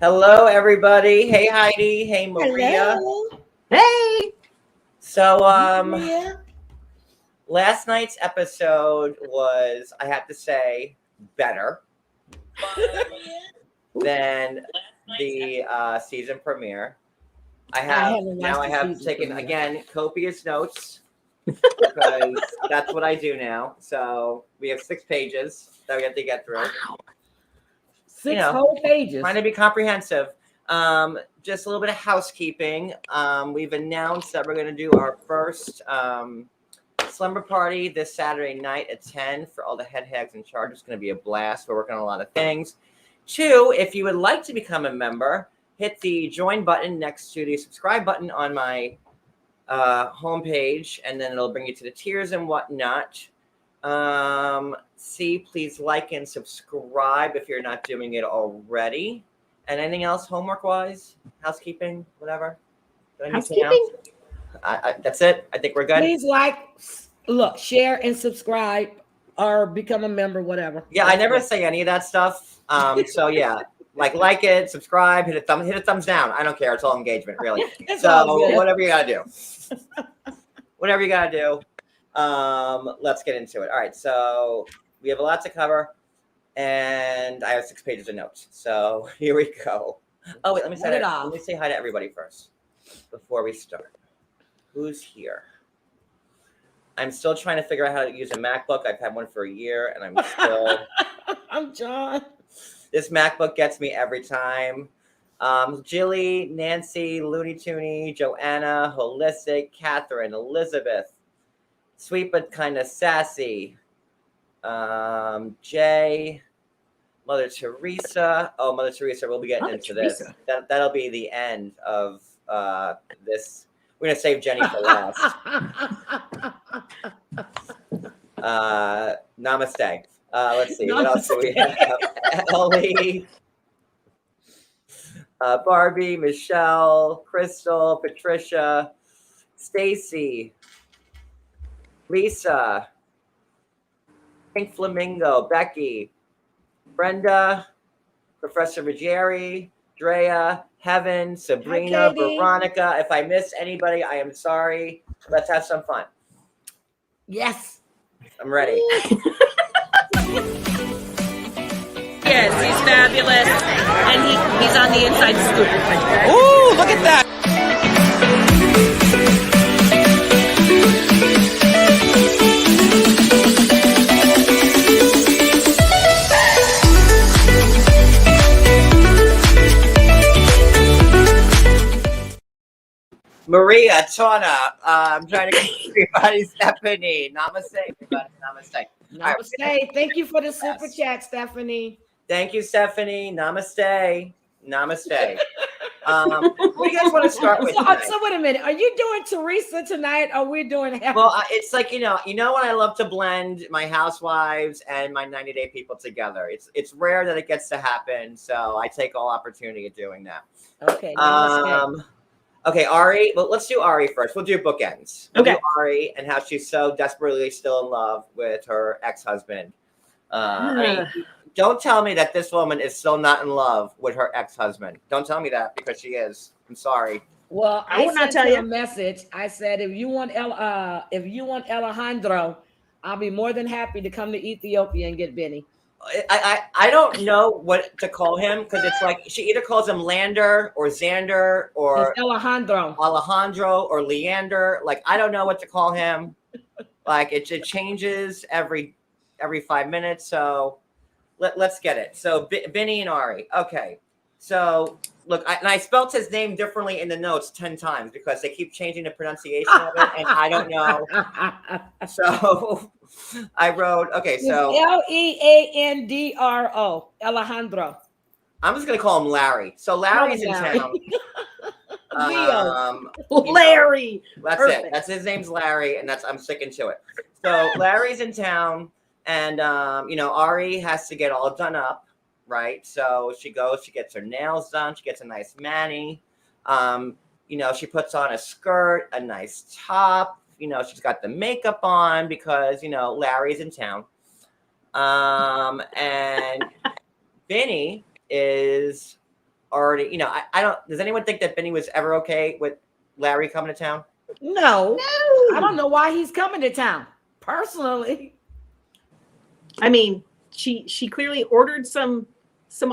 Hello, everybody. Hey, Heidi. Hey, Maria. Hello. Hey! So, Maria. last night's episode was, I have to say, better than the season premiere. I haven't watched the have season taken premiere. again copious notes because that's what I do now. So we have 6 pages that we have to get through. Six whole pages. Trying to be comprehensive. Just a little bit of housekeeping. We've announced that we're going to do our first slumber party this Saturday night at 10 for all the head hags in charge. It's going to be a blast. We're working on a lot of things. 2, if you would like to become a member, hit the join button next to the subscribe button on my homepage, and then it'll bring you to the tiers and whatnot. Please like and subscribe if you're not doing it already. And anything else homework wise, housekeeping, whatever? Housekeeping? That's it. I think we're good. Please share and subscribe or become a member, whatever. Yeah, I never say any of that stuff. So yeah, like it, subscribe, hit a thumbs down. I don't care. It's all engagement, really. So whatever you gotta do. Whatever you gotta do. Let's get into it. All right, so we have a lot to cover, and I have 6 pages of notes. So here we go. Oh wait, let me say hi to everybody first before we start. Who's here? I'm still trying to figure out how to use a MacBook. I've had one for a year, and I'm still. I'm John. This MacBook gets me every time. Jilly, Nancy, Looney Tooney, Joanna, Holistic, Catherine, Elizabeth, sweet but kind of sassy. Jay, Mother Teresa. Oh, Mother Teresa, we'll be getting into this. That'll be the end of this. We're gonna save Jenny for last. Namaste. Let's see. What else do we have? Ellie, Barbie, Michelle, Crystal, Patricia, Stacy, Lisa, Pink Flamingo, Becky, Brenda, Professor Ruggieri, Drea, Heaven, Sabrina, Veronica. If I miss anybody, I am sorry. Let's have some fun. Yes. I'm ready. Yes, he's fabulous, and he's on the inside scoop. Ooh, look at that. Maria, Tona, I'm trying to get everybody. Stephanie, namaste, everybody, namaste. Namaste. Thank you for the super chat, Stephanie. Thank you, Stephanie. Namaste. Namaste. What do you guys want to start with? So wait a minute. Are you doing Teresa tonight, or we're doing? Well, it's like you know what I love to blend my housewives and my 90-day people together. It's rare that it gets to happen, so I take all opportunity of doing that. Okay. Namaste. Okay, Ari. Well, let's do Ari first. We'll do bookends. Okay. Do Ari and how she's so desperately still in love with her ex-husband. Don't tell me that this woman is still not in love with her ex-husband. Don't tell me that because she is. I'm sorry. Well, I will not tell you a message. I said, if you want Alejandro, I'll be more than happy to come to Ethiopia and get Benny. I don't know what to call him because it's like she either calls him Lander or Xander or it's Alejandro or Leander. Like I don't know what to call him. Like it changes every 5 minutes. So let's get it. So Benny and Ari. Okay. So look, I spelt his name differently in the notes 10 times because they keep changing the pronunciation of it, and I don't know. So I wrote, okay, so Leandro, Alejandro. I'm just gonna call him Larry. So Larry's in town. Larry. That's Perfect. it. That's his name's Larry, and I'm sticking to it. So Larry's in town, and Ari has to get all done up. Right. So she goes, she gets her nails done. She gets a nice mani. She puts on a skirt, a nice top. She's got the makeup on because, Larry's in town. And Benny is already, I don't. Does anyone think that Benny was ever okay with Larry coming to town? No. No. I don't know why he's coming to town. Personally. I mean, she clearly ordered some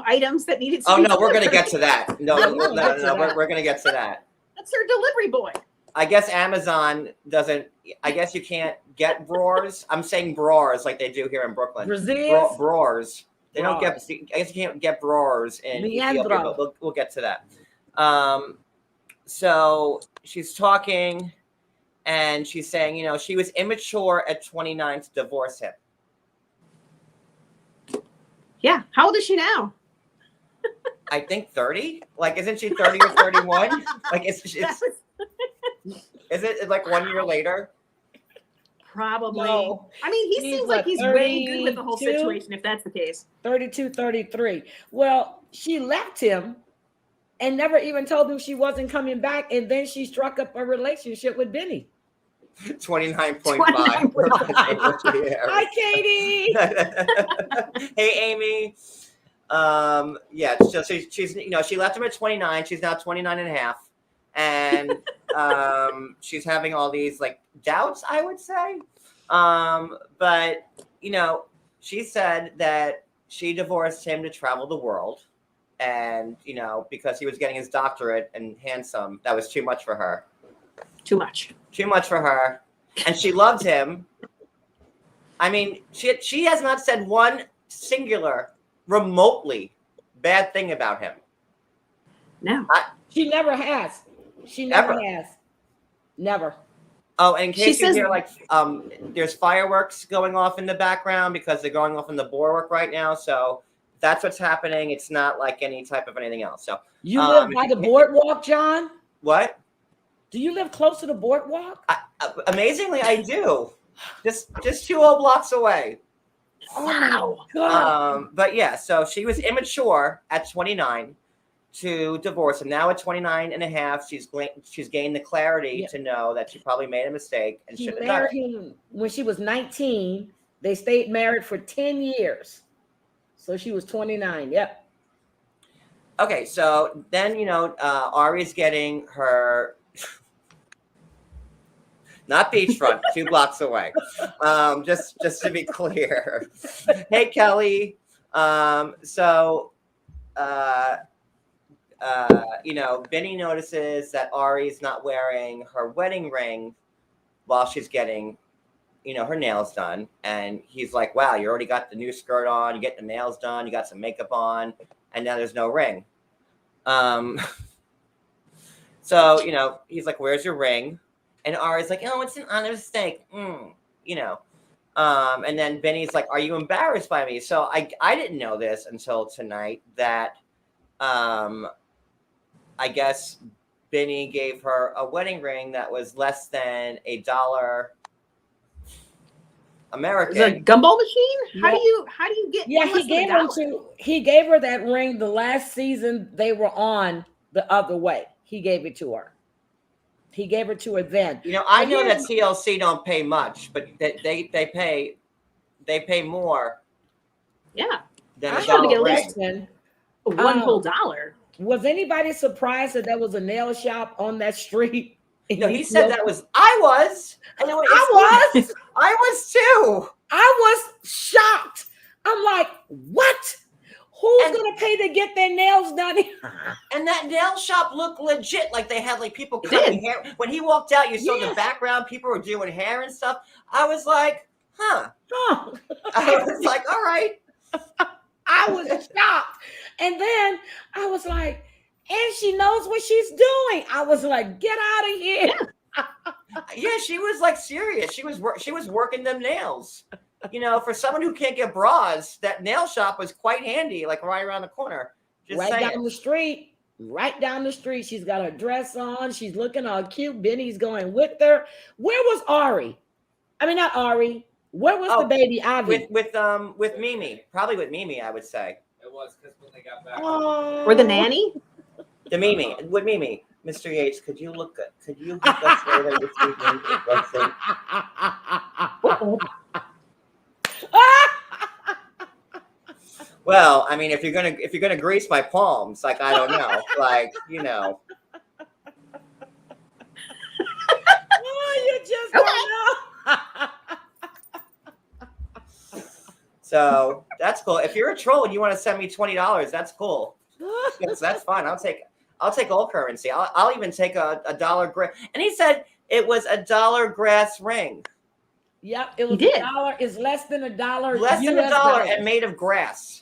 items that needed to Oh be no, we're gonna delivered. get to that. No, Yeah, we're gonna get to that. we're gonna get to that. That's her delivery boy. I guess Amazon doesn't. I guess you can't get drawers. I'm saying drawers like they do here in Brooklyn. Brazilians? Drawers. They don't get. Drawers. I guess you can't get drawers in Ethiopia, Leandro. but we'll get to that. So she's talking, and she's saying, she was immature at 29 to divorce him. Yeah. How old is she now? I think 30. Like, isn't she 30 or 31? Like, is it like 1 year later? Probably. No. I mean, he He's seems like what, he's way good with the whole 32? situation, if that's the case. 32, 33. Well, she left him and never even told him she wasn't coming back. And then she struck up a relationship with Benny. 29.5. Hi, Katie. Hey, Amy. Yeah, so she's she left him at 29. She's now 29 and a half. And she's having all these like doubts, I would say. But she said that she divorced him to travel the world. And, because he was getting his doctorate and handsome, that was too much for her. Too much for her. And she loved him. I mean, she has not said one singular, remotely bad thing about him. No. She never has. She never Ever. has. Never. Oh, and in case you says- hear there's fireworks going off in the background because they're going off in the boardwalk right now. So that's what's happening. It's not like any type of anything else. So You live by the boardwalk, John? what? Do you live close to the boardwalk? Amazingly, I do. Just 2 old blocks away. Oh my God. But yeah, so she was immature at 29 to divorce him. Now at 29 and a half, she's gained the clarity to know that she probably made a mistake and She shouldn't have done married it. him when she was 19. They stayed married for 10 years. So she was 29. Yep. Okay, so then Ari's getting her not beachfront, 2 blocks away. Just to be clear. Hey Kelly. Benny notices that Ari's not wearing her wedding ring while she's getting her nails done. And he's like, wow, you already got the new skirt on, you get the nails done, you got some makeup on, and now there's no ring. So, he's like, where's your ring? And Ari's like, oh, it's an honor mistake. And then Benny's like, are you embarrassed by me? So I didn't know this until tonight that I guess Benny gave her a wedding ring that was less than $1 American. Is it a gumball machine? Yeah. How do you get? Yeah, less than he gave her that ring the last season they were on the other way. He gave it to her. He gave it to her then. I know that CLC don't pay much, but they pay more. Yeah, Than I a had to dollar get ring. listen. one whole dollar. Was anybody surprised that there was a nail shop on that street? No, he said that was. I was. And it was. I was too. I was shocked. I'm like, what? Who's gonna pay to get their nails done? And that nail shop looked legit. Like they had people cutting hair. When he walked out, you saw the background. People were doing hair and stuff. I was like, huh. I was like, all right. I was shocked. And then I was like, and she knows what she's doing. I was like, get out of here. Yeah, she was serious. She was working them nails. For someone who can't get bras, that nail shop was quite handy, right around the corner. Down the street. Right down the street. She's got her dress on. She's looking all cute. Benny's going with her. Where was Ari? I mean, not Ari. Where was the baby Ivy? With Mimi. Probably with Mimi, I would say. It was because when they got back. Or the nanny? The Mimi. With Mimi. Mr. Yates, could you hook us later this evening? Let's see. Well, Well, I mean, if you're gonna grease my palms, like I don't know, like Oh, you just don't know. So that's cool. If you're a troll and you want to send me $20, that's cool. That's fine. I'll take all currency. I'll even take a dollar grass. And he said it was $1 grass ring. Yep, it was $1. It's less than $1. Less than $1 and made of grass.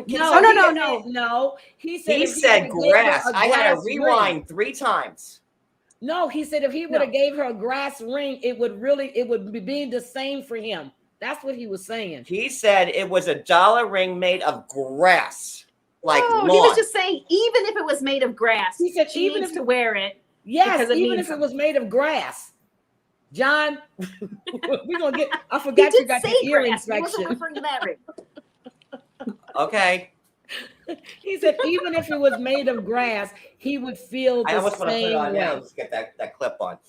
No. He said grass. I had to rewind 3 times. No, he said if he would have gave her a grass ring, it would be the same for him. That's what he was saying. He said it was $1 ring made of grass. Like lawn. He was just saying, even if it was made of grass, he said she needs to wear it. Yes, even if it was made of grass. John, we're gonna get. I forgot you got the earring section. He wasn't referring to that ring. Okay. He said even if it was made of grass, he would feel the same way. I almost want to put it on now. Let's get that clip on.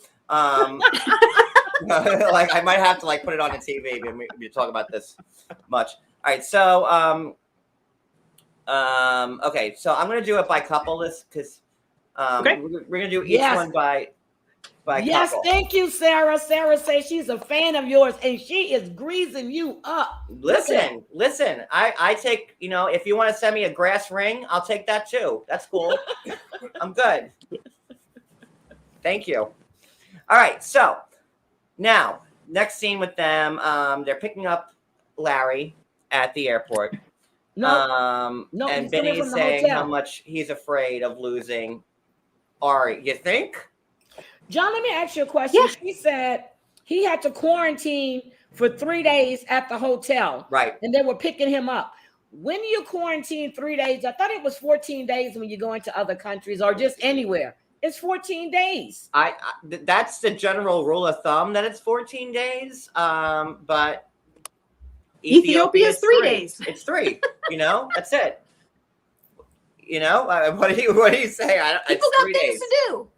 Like I might have to put it on the TV when we talk about this much. All right, so okay, so I'm gonna do it by couple this because we're gonna do each one by yes, couple. Thank you, Sarah. Sarah says she's a fan of yours and she is greasing you up. Listen. I take, if you want to send me a grass ring, I'll take that too. That's cool. I'm good. Thank you. All right, so now next scene with them. They're picking up Larry at the airport. No, and Benny's saying how much he's afraid of losing Ari. You think? John, let me ask you a question. Yeah. She said he had to quarantine for 3 days at the hotel. Right. And they were picking him up. When you quarantine 3 days, I thought it was 14 days when you go into other countries or just anywhere. It's 14 days. That's the general rule of thumb that it's 14 days. But Ethiopia is 3 days. It's 3. That's it. What do you say? People got things to do.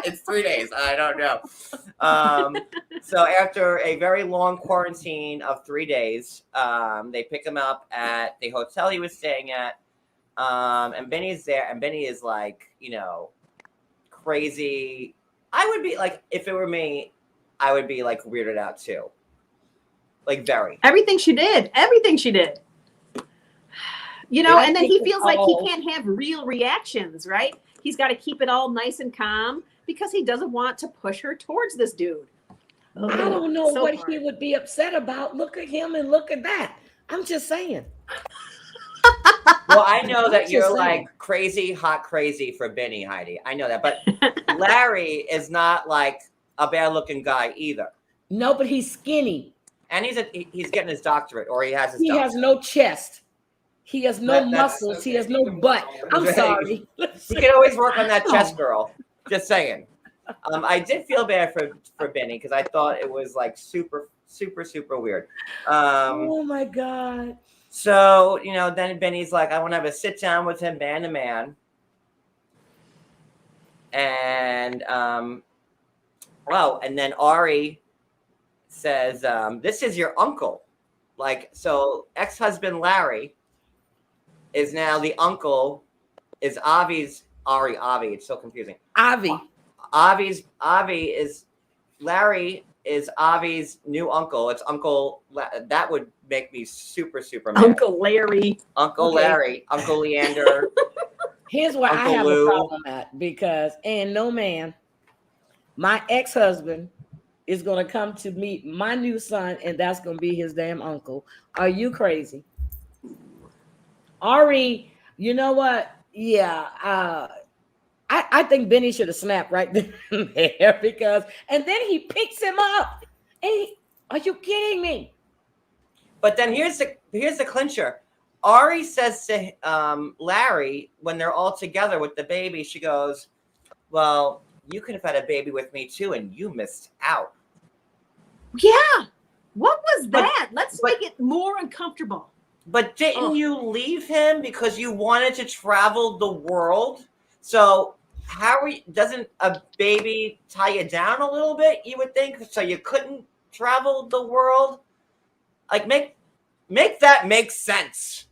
It's 3 days. I don't know. So after a very long quarantine of 3 days, they pick him up at the hotel he was staying at. And Benny's there, and Benny is crazy. I would be if it were me, I would be weirded out too. Very. Everything she did. And then he feels like he can't have real reactions, right? He's got to keep it all nice and calm because he doesn't want to push her towards this dude. I don't know what he would be upset about. Look at him and look at that. I'm just saying. Well, I know that you're crazy, hot crazy for Benny, Heidi. I know that. But Larry is not a bad looking guy either. No, but he's skinny. And he's getting his doctorate, or he has his doctorate. He has no chest. He has no muscles. He has no butt. I'm sorry. He can always work on that chest, girl. Just saying. I did feel bad for Benny because I thought it was super, super, super weird. Oh my God. So, then Benny's I want to have a sit down with him man to man. And, and then Ari says, this is your uncle. So ex-husband Larry is now the uncle, is Avi's, Avi, it's so confusing. Avi is, Larry is Avi's new uncle. It's Uncle, that would make me super, super mad. Uncle Larry. Uncle Leander. Here's where Uncle I have Lou. A problem at, because, and no man, my ex-husband is going to come to meet my new son, and that's going to be his damn uncle. Are you crazy? Ari, you know what? Yeah, I think Benny should have snapped right there because, and then he picks him up. And are you kidding me? But then here's the clincher. Ari says to Larry when they're all together with the baby, she goes, "Well, you could have had a baby with me too, and you missed out." Yeah. What was that? Let's make it more uncomfortable. But didn't you leave him because you wanted to travel the world? So doesn't a baby tie you down a little bit, you would think? So you couldn't travel the world? Make that make sense.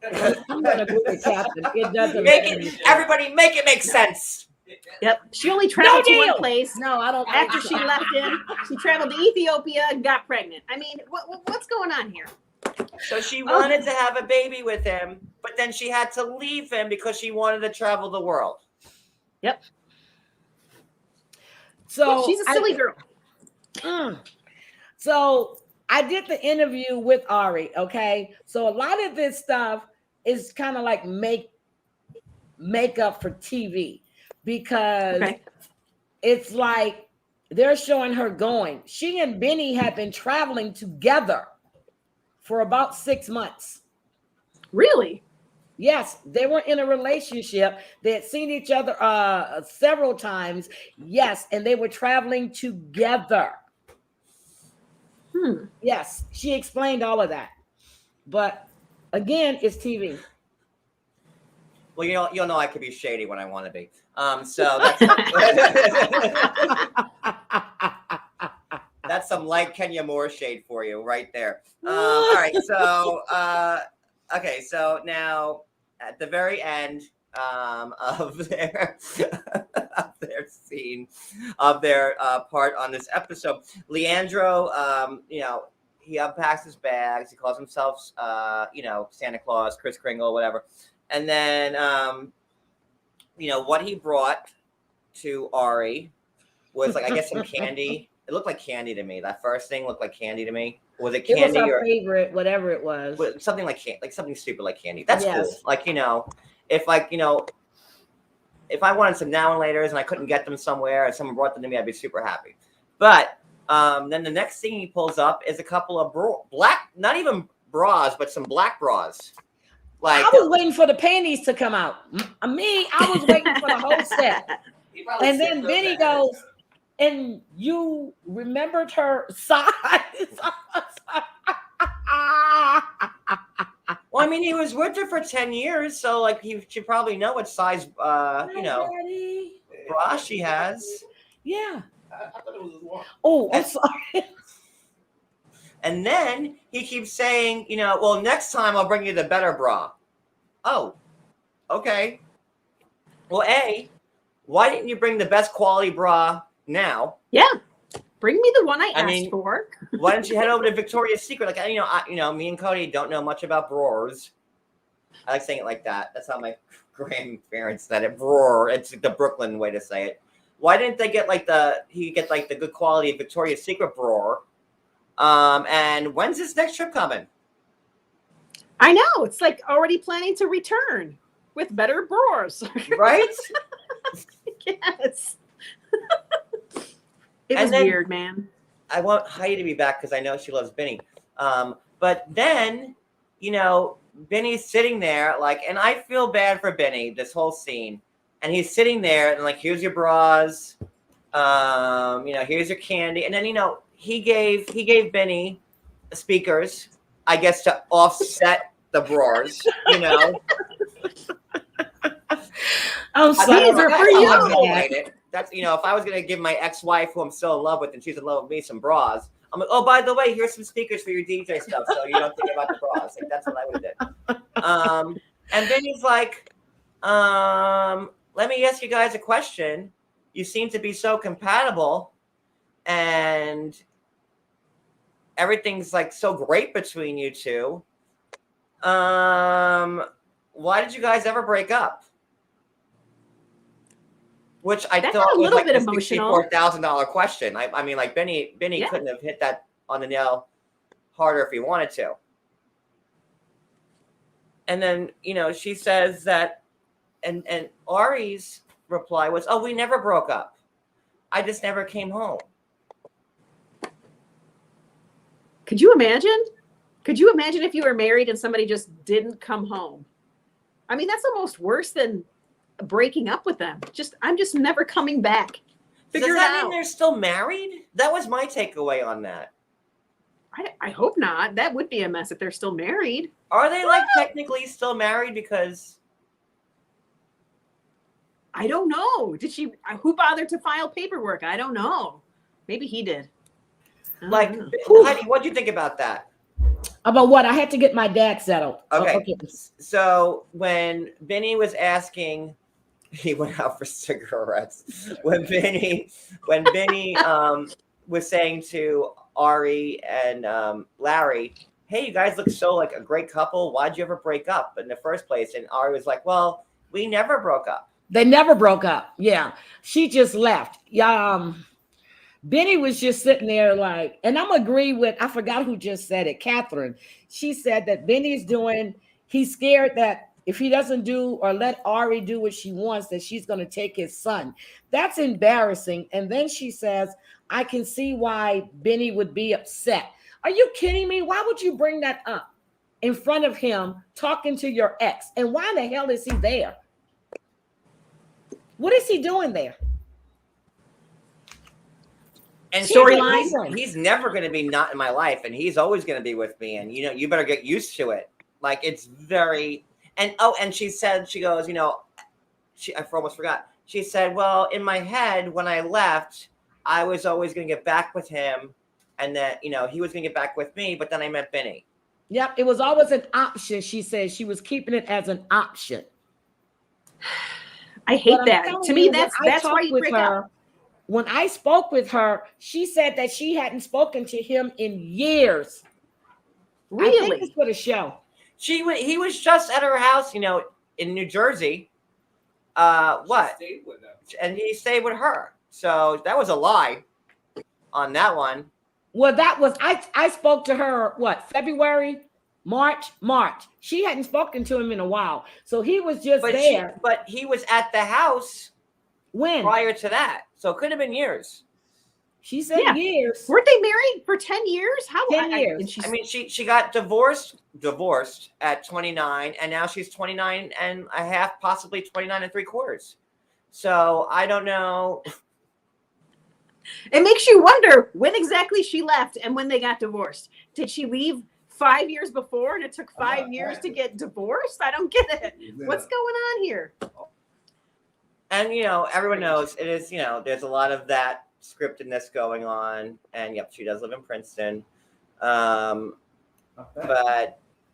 I'm gonna agree with Captain. It doesn't Make it. Everybody, make it make sense. Yep. She only traveled to one deal. place. No, I don't. After she left him, she traveled to Ethiopia and got pregnant. I mean, what's going on here? So she wanted to have a baby with him, but then she had to leave him because she wanted to travel the world. Yep. So She's a silly girl. So I did the interview with Ari. Okay, so a lot of this stuff is kind of like makeup for TV because it's like they're showing her going. She and Benny have been traveling together for about 6 months. Really? Yes, they were in a relationship. They had seen each other several times. Yes, and they were traveling together. Yes, she explained all of that. But again, it's TV. Well, you'll know I could be shady when I want to be. So that's that's some like Kenya Moore shade for you right there. All right, so okay, so now at the very end of their scene of their part on this episode, Leandro, he unpacks his bags. He calls himself, Santa Claus, Kris Kringle, whatever. And then, what he brought to Ari was like, I guess some candy. It looked like candy to me. That first thing looked like candy to me. Was it candy? It was our favorite, whatever it was. Something like something stupid like candy. That's cool. Like, if I wanted some now and laters and I couldn't get them somewhere and someone brought them to me, I'd be super happy. But then the next thing he pulls up is a couple of black, not even bras, but some black bras. Like, I was waiting for the panties to come out. I was waiting for the whole set. And then Benny goes, and you remembered her size. Well, I mean, he was with her for 10 years, so like he should probably know what size, bra she has. Yeah. I thought it was his one. Oh, I'm sorry. And then he keeps saying, well, next time I'll bring you the better bra. Oh, okay. Well, why didn't you bring the best quality bra now? Yeah. Bring me the one I asked for. Why don't you head over to Victoria's Secret? Like, me and Cody don't know much about bras. I like saying it like that. That's how my grandparents said it. Bra. It's the Brooklyn way to say it. Why didn't they get the good quality Victoria's Secret bra? And when's this next trip coming? I know. It's like already planning to return with better bras. Right? Yes. It was weird, man. I want Heidi to be back because I know she loves Benny. But then, Benny's sitting there and I feel bad for Benny this whole scene. And he's sitting there and here's your bras. Here's your candy. And then, he gave Benny speakers, I guess, to offset the bras, I'm sorry. These are for you. That's, if I was going to give my ex-wife, who I'm still in love with, and she's in love with me, some bras, I'm like, oh, by the way, here's some speakers for your DJ stuff, so you don't think about the bras. Like, that's what I would have did. And then he's like, let me ask you guys a question. You seem to be so compatible, and everything's so great between you two. Why did you guys ever break up? Which I thought was a $64,000 question. I mean, Benny couldn't have hit that on the nail harder if he wanted to. And then, she says that, and Ari's reply was, oh, we never broke up. I just never came home. Could you imagine? Could you imagine if you were married and somebody just didn't come home? I mean, that's almost worse than breaking up with them. I'm just never coming back. Does that mean they're still married? That was my takeaway on that. I hope not. That would be a mess if they're still married. Are they technically still married? Because I don't know. Who bothered to file paperwork? I don't know. Maybe he did. Heidi, what do you think about that? About what? I had to get my dad settled. Okay. So when Benny was asking, he went out for cigarettes. When Benny was saying to Ari and Larry, "Hey, you guys look so like a great couple. Why'd you ever break up in the first place?" And Ari was like, "Well, we never broke up." They never broke up. Yeah, she just left. Yeah. Benny was just sitting there like, and I'm agree with, I forgot who just said it, Catherine. She said that he's scared that if he doesn't do or let Ari do what she wants, that she's going to take his son. That's embarrassing. And then she says, I can see why Benny would be upset. Are you kidding me? Why would you bring that up in front of him talking to your ex? And why the hell is he there? What is he doing there? And storyline, he's never going to be not in my life, and he's always going to be with me. And you better get used to it. Like it's very. And she said, she goes, I almost forgot. She said, well, in my head when I left, I was always going to get back with him, and that he was going to get back with me. But then I met Benny. Yep, it was always an option. She said she was keeping it as an option. I hate that. To me, that's why you break up. When I spoke with her, she said that she hadn't spoken to him in years. Really? I think it's for the show. He was just at her house, in New Jersey. What? And he stayed with her. So that was a lie on that one. Well, that was I spoke to her February, March. She hadn't spoken to him in a while. So he was just there. But he was at the house when prior to that. So it could have been years. She said years. Weren't they married for 10 years? How 10 years? I mean, she got divorced at 29, and now she's 29 and a half, possibly 29 and 3/4. So I don't know. It makes you wonder when exactly she left and when they got divorced. Did she leave 5 years before and it took 5 years to get divorced? I don't get it. What's going on here? And, everyone knows it is, there's a lot of that scriptedness going on. And, yep, she does live in Princeton. But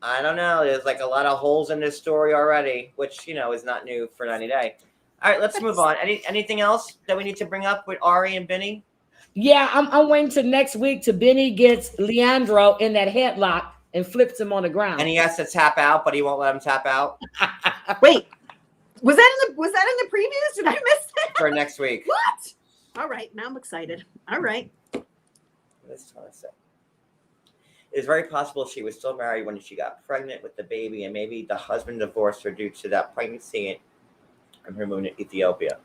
I don't know. There's like a lot of holes in this story already, which, is not new for 90 Day. All right, let's move on. Anything else that we need to bring up with Ari and Benny? Yeah, I'm waiting to next week till Benny gets Leandro in that headlock and flips him on the ground. And he has to tap out, but he won't let him tap out. Wait. Was that in the previews? Did I miss that? For next week. What? All right. Now I'm excited. All right. Let's say. It is very possible she was still married when she got pregnant with the baby, and maybe the husband divorced her due to that pregnancy and her moving to Ethiopia.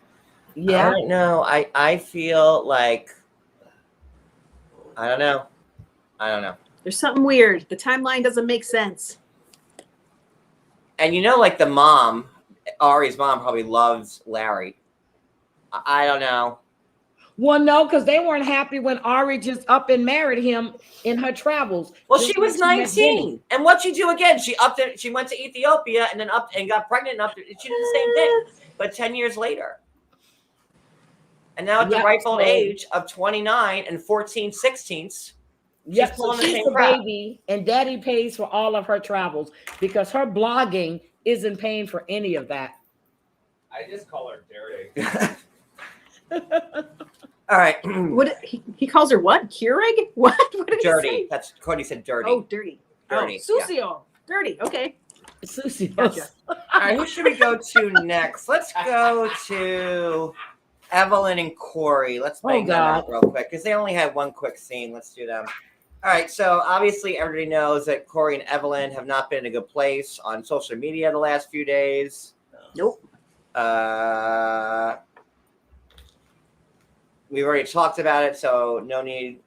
Yeah. I don't know. I feel like I don't know. There's something weird. The timeline doesn't make sense. And like the mom, Ari's mom probably loves Larry. I don't know. Well, no, because they weren't happy when Ari just up and married him in her travels. Well, she was 19. And what'd she do again? She went to Ethiopia and then up and got pregnant and she did the same thing, but 10 years later. And now at the ripe old age of 29 and 14/16, she's a baby, and daddy pays for all of her travels because her blogging isn't paying for any of that. I just call her dirty. All right. What he calls her what? Keurig? What did dirty. He say? That's Cody said dirty. Oh, dirty. Dirty. Oh, Sucio. Yeah. Dirty. Okay. Sucio. Gotcha. All right, who should we go to next? Let's go to Evelyn and Corey. Let's bang them out real quick because they only had one quick scene. Let's do them. All right, so obviously everybody knows that Corey and Evelyn have not been in a good place on social media the last few days. Nope. We've already talked about it, so no need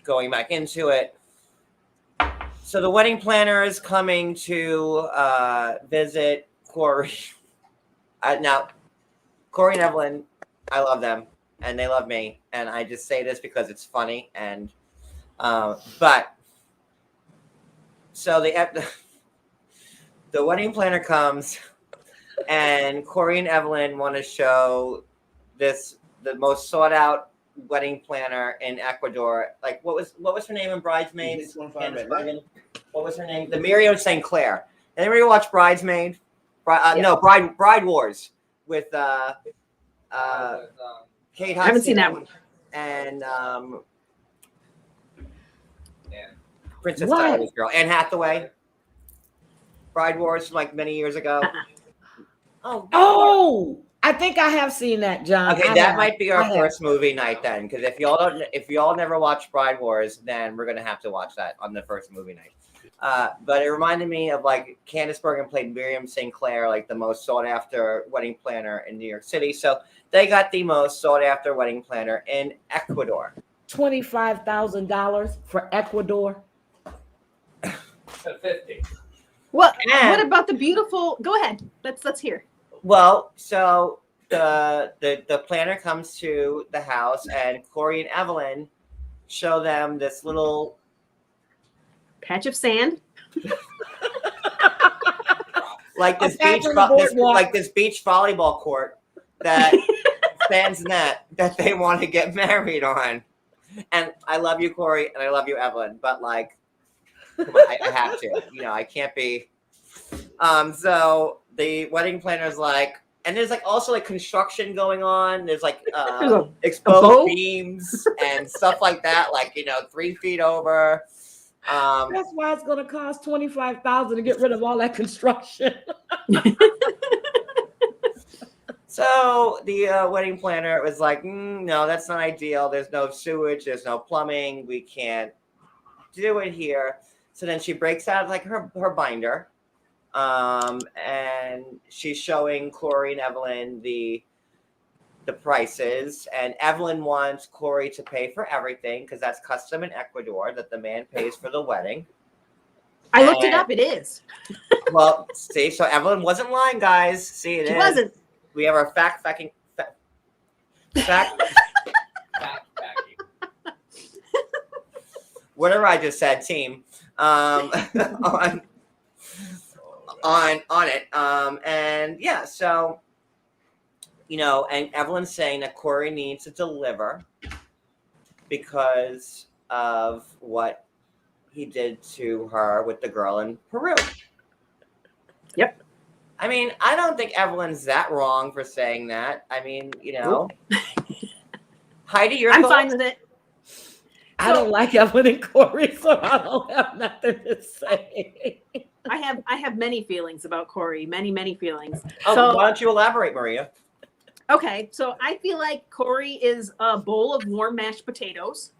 going back into it. So the wedding planner is coming to visit Corey. Now, Corey and Evelyn, I love them, and they love me, and I just say this because it's funny. And but so the wedding planner comes, and Corey and Evelyn want to show the most sought out wedding planner in Ecuador. Like, what was her name in Bridesmaids? What was her name? The Miriam St. Clair. Anybody watch Bridesmaid? No, Bride Wars with Kate Hudson. I haven't seen that one. And Princess Diana's girl, Anne Hathaway. Bride Wars from like many years ago. Oh, I think I have seen that, John. Okay, that might be our first movie night then, because if y'all never watched Bride Wars, then we're gonna have to watch that on the first movie night. But it reminded me of like Candice Bergen played Miriam St. Clair, like the most sought after wedding planner in New York City. So they got the most sought after wedding planner in Ecuador. $25,000 for Ecuador. 50. What about the beautiful? Go ahead. Let's hear. Well, so the planner comes to the house, and Corey and Evelyn show them this little patch of sand, like this beach volleyball court that stands net that they want to get married on. And I love you, Corey, and I love you, Evelyn, but like, come on, I have to. I can't be. So the wedding planner's like, and there's like also like construction going on. There's like exposed beams and stuff like that, like 3 feet over. That's why it's gonna cost $25,000 to get rid of all that construction. So the wedding planner was like, no, that's not ideal. There's no sewage. There's no plumbing. We can't do it here. So then she breaks out like her binder. And she's showing Corey and Evelyn the prices, and Evelyn wants Corey to pay for everything because that's custom in Ecuador, that the man pays for the wedding. I looked it up. It is. Well, see, so Evelyn wasn't lying, guys. See, it is. She wasn't. We have our fact. Whatever I just said, team. On it. And yeah, so, and Evelyn's saying that Corey needs to deliver because of what he did to her with the girl in Peru. Yep. I mean, I don't think Evelyn's that wrong for saying that. I mean, Heidi, I'm fine with it. I don't like Evelyn and Corey, so I don't have nothing to say. I have many feelings about Corey, many feelings. Oh, so, why don't you elaborate, Maria? Okay, so I feel like Corey is a bowl of warm mashed potatoes,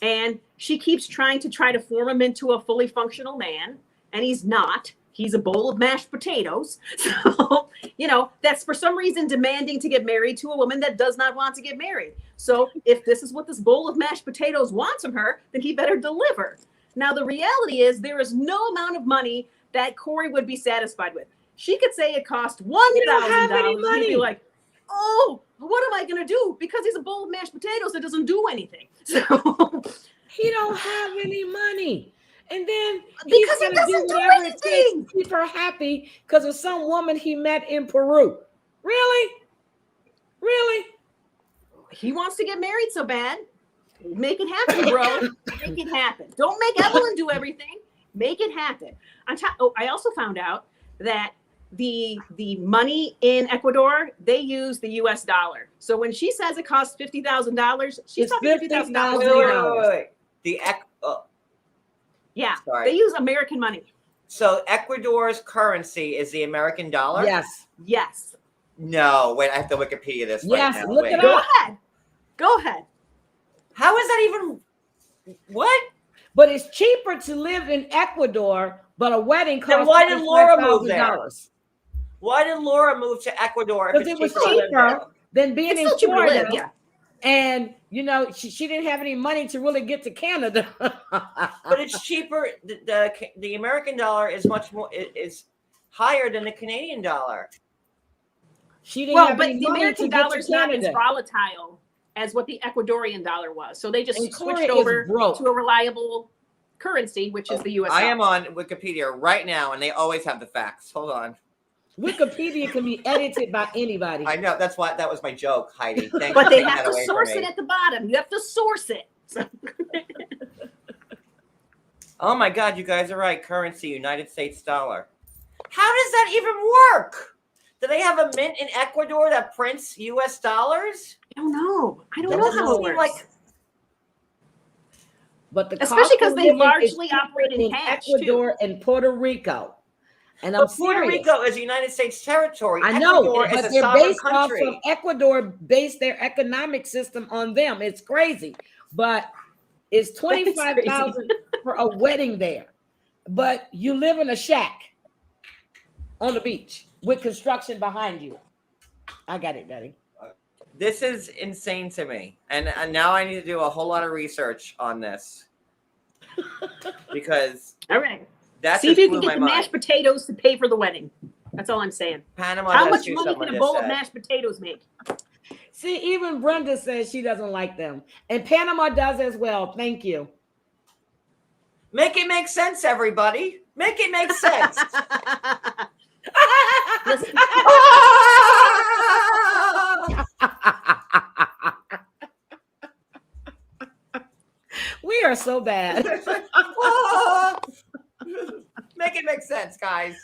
and she keeps trying to form him into a fully functional man, and he's not. He's a bowl of mashed potatoes. So, that's for some reason demanding to get married to a woman that does not want to get married. So if this is what this bowl of mashed potatoes wants from her, then he better deliver. Now, the reality is there is no amount of money that Corey would be satisfied with. She could say it cost $1,000. He'd be like, oh, what am I going to do? Because he's a bowl of mashed potatoes that doesn't do anything. So he don't have any money. And then because he doesn't do anything to keep her happy because of some woman he met in Peru. Really? He wants to get married so bad. Make it happen, bro. Make it happen. Don't make Evelyn do everything. Make it happen. I also found out that the money in Ecuador, they use the US dollar. So when she says it costs $50,000, she's talking $50,000. Wait. Yeah, sorry. They use American money. So Ecuador's currency is the American dollar? Yes. No, wait, I have to Wikipedia this right now. Look it up. Go ahead. How is that even? What? But it's cheaper to live in Ecuador, but a wedding costs then why did Laura move there? $5,000. Why did Laura move to Ecuador? Because it was cheaper than being in Florida. Yeah. And, she didn't have any money to really get to Canada. But it's cheaper. The American dollar is much more, is higher than the Canadian dollar. She didn't have any the money American dollar is not as volatile as what the Ecuadorian dollar was. So they just switched over to a reliable currency, which is the US dollar. I am on Wikipedia right now, and they always have the facts. Hold on. Wikipedia can be edited by anybody. I know. That's why that was my joke, Heidi. Thanks But for they taking have that to away from source me. it at the bottom. You have to source it. So. Oh my God, you guys are right. Currency, United States dollar. How does that even work? Do they have a mint in Ecuador that prints U.S. dollars? I don't know. I don't know Doesn't how it seem works. like. But the Especially cost because of they living largely is operate in in cash, Ecuador and Puerto Rico. And I'm But Puerto serious. Rico is United States territory. I know, Ecuador is but a they're sovereign based off country. of Ecuador, based their economic system on them. It's crazy, but it's 25,000 for a wedding there. But you live in a shack on the beach with construction behind you. I got it, Daddy. This is insane to me, and now I need to do a whole lot of research on this because All right. that See if just you blew can my get the mind. mashed potatoes to pay for the wedding. That's all I'm saying. Panama How does much too, money someone can a just bowl of said. mashed potatoes make? See, even Brenda says she doesn't like them, and Panama does as well. Thank you. Make it make sense, everybody. Make it make sense. Listen, We are so bad. Make it make sense, guys.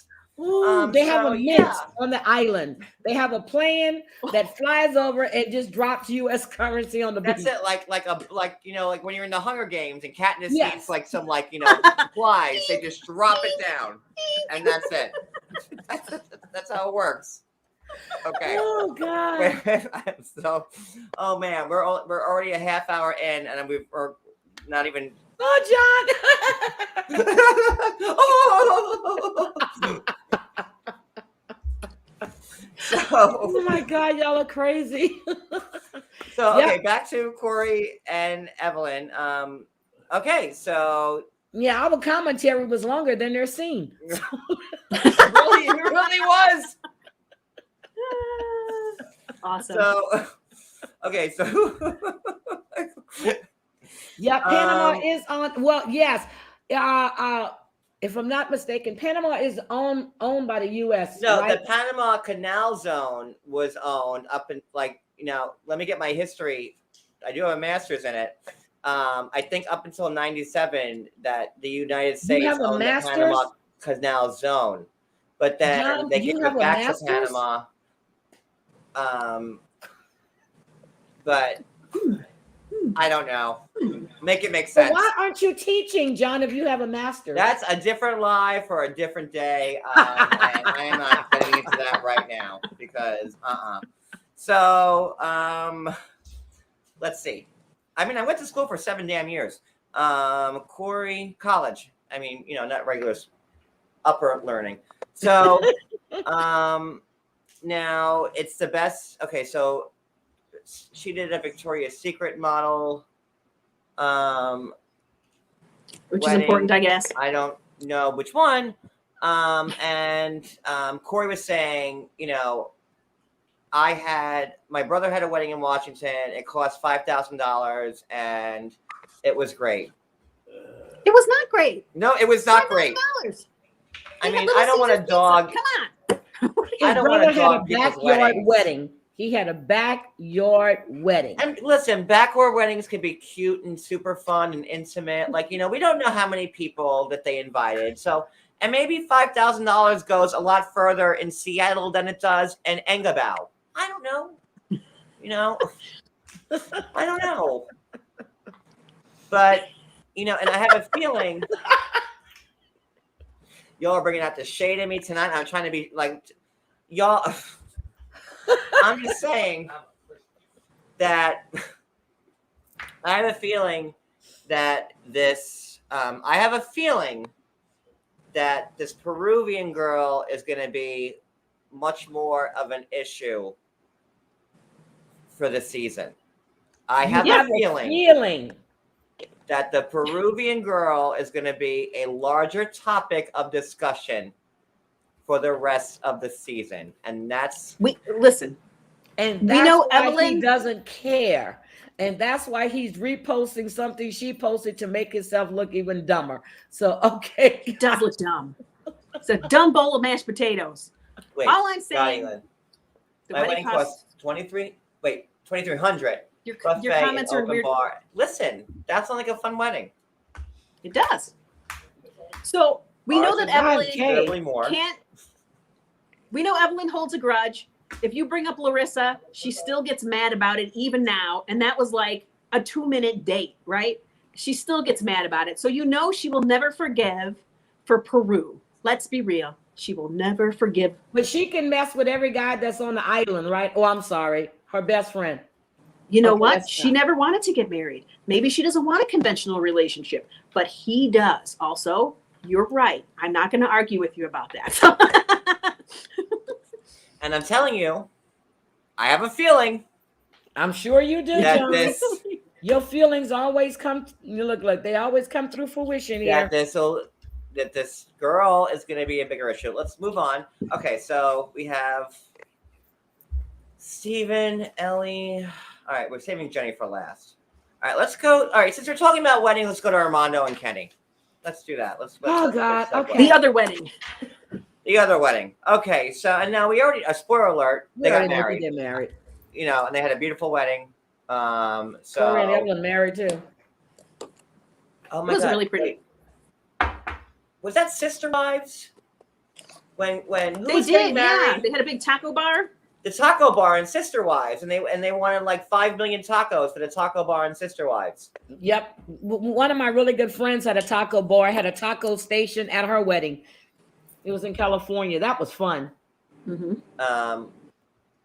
Ooh, they have so, a mint yeah. on the island. They have a plane that flies over and just drops U.S. currency on the That's beach. it, like when you're in the Hunger Games and Katniss Yes. eats like some flies, they just drop it down, and that's it. That's how it works. Okay. Oh God. So, oh man, we're already a half hour in, and we're not even. Oh, John. Oh my God, y'all are crazy. So Yep. okay, back to Corey and Evelyn. Okay, so Yeah, our commentary was longer than their scene. it really was. awesome. So okay, so Yeah, Panama is on. Well, yes. If I'm not mistaken, Panama is owned by the U.S. no, right? the Panama Canal Zone was owned up in let me get my history. I do have a master's in it. I think up until 97 that the United States have a owned the master's? Panama Canal Zone. But then John, they you gave have it a back to master's? Panama. But I don't know. Make it make So sense. why aren't you teaching, John, if you have a master's? That's a different lie for a different day. And I am not getting into that right now because So let's see. I mean, I went to school for 7 damn years. Corey, college. I mean, not regular upper learning. So now it's the best. Okay, so she did a Victoria's Secret model. Which wedding. is important, I guess. I don't know which one. And Corey was saying, my brother had a wedding in Washington. It cost $5,000 and it was great. It was not great. No, it was not great. $5,000. I mean, I don't want to dog. Come on. I don't want to His brother had dog a people's backyard weddings. wedding. He had a backyard wedding. And listen, backyard weddings can be cute and super fun and intimate. We don't know how many people that they invited. So, and maybe $5,000 goes a lot further in Seattle than it does in Engabao. I don't know. I don't know. But, and I have a feeling y'all are bringing out the shade in me tonight. I'm trying to be y'all. I'm just saying that I have a feeling that this Peruvian girl is going to be much more of an issue for the season. I have a feeling that the Peruvian girl is going to be a larger topic of discussion for the rest of the season, and that's listen. And We that's know why Evelyn he doesn't care, and that's why he's reposting something she posted to make himself look even dumber. So okay, It does look dumb. It's a dumb bowl of mashed potatoes. Wait, All I'm saying, Scotland. the My wedding costs. cost 2,300. Your Buffet comments and are open weird. bar. Listen, that sounds like a fun wedding. It does. So we know Ours that is Evelyn considerably more. can't. We know Evelyn holds a grudge. If you bring up Larissa, she still gets mad about it even now. And that was like a 2-minute date, right? She still gets mad about it. So you know she will never forgive for Peru. Let's be real. She will never forgive. But she can mess with every guy that's on the island, right? Oh, I'm sorry. Her best friend. You know Okay, what? that's She fine. never wanted to get married. Maybe she doesn't want a conventional relationship, but he does. Also, you're right. I'm not going to argue with you about that. And I'm telling you, I have a feeling I'm sure you do, that John. this Your feelings always come. You look like they always come through fruition here. that this girl is going to be a bigger issue. Let's move on. Okay, so we have Steven, Ellie. All right, we're saving Jenny for last. All right, let's go. All right, since we're talking about weddings, let's go to Armando and Kenny. Let's do that. Let's Oh, God, segue. okay. The other wedding. The other wedding. Okay, so and now we already a spoiler alert. They got They married. get married. You know, and they had a beautiful wedding. So Corey and Evelyn married too. oh It my was God. really pretty. Was that Sister Wives? When who They was getting did, married? yeah. They had a big taco bar. The taco bar and Sister Wives, and they wanted like 5 million tacos for the taco bar and Sister Wives. Yep. One of my really good friends had a taco bar, had a taco station at her wedding. It was in California. That was fun. Mm-hmm.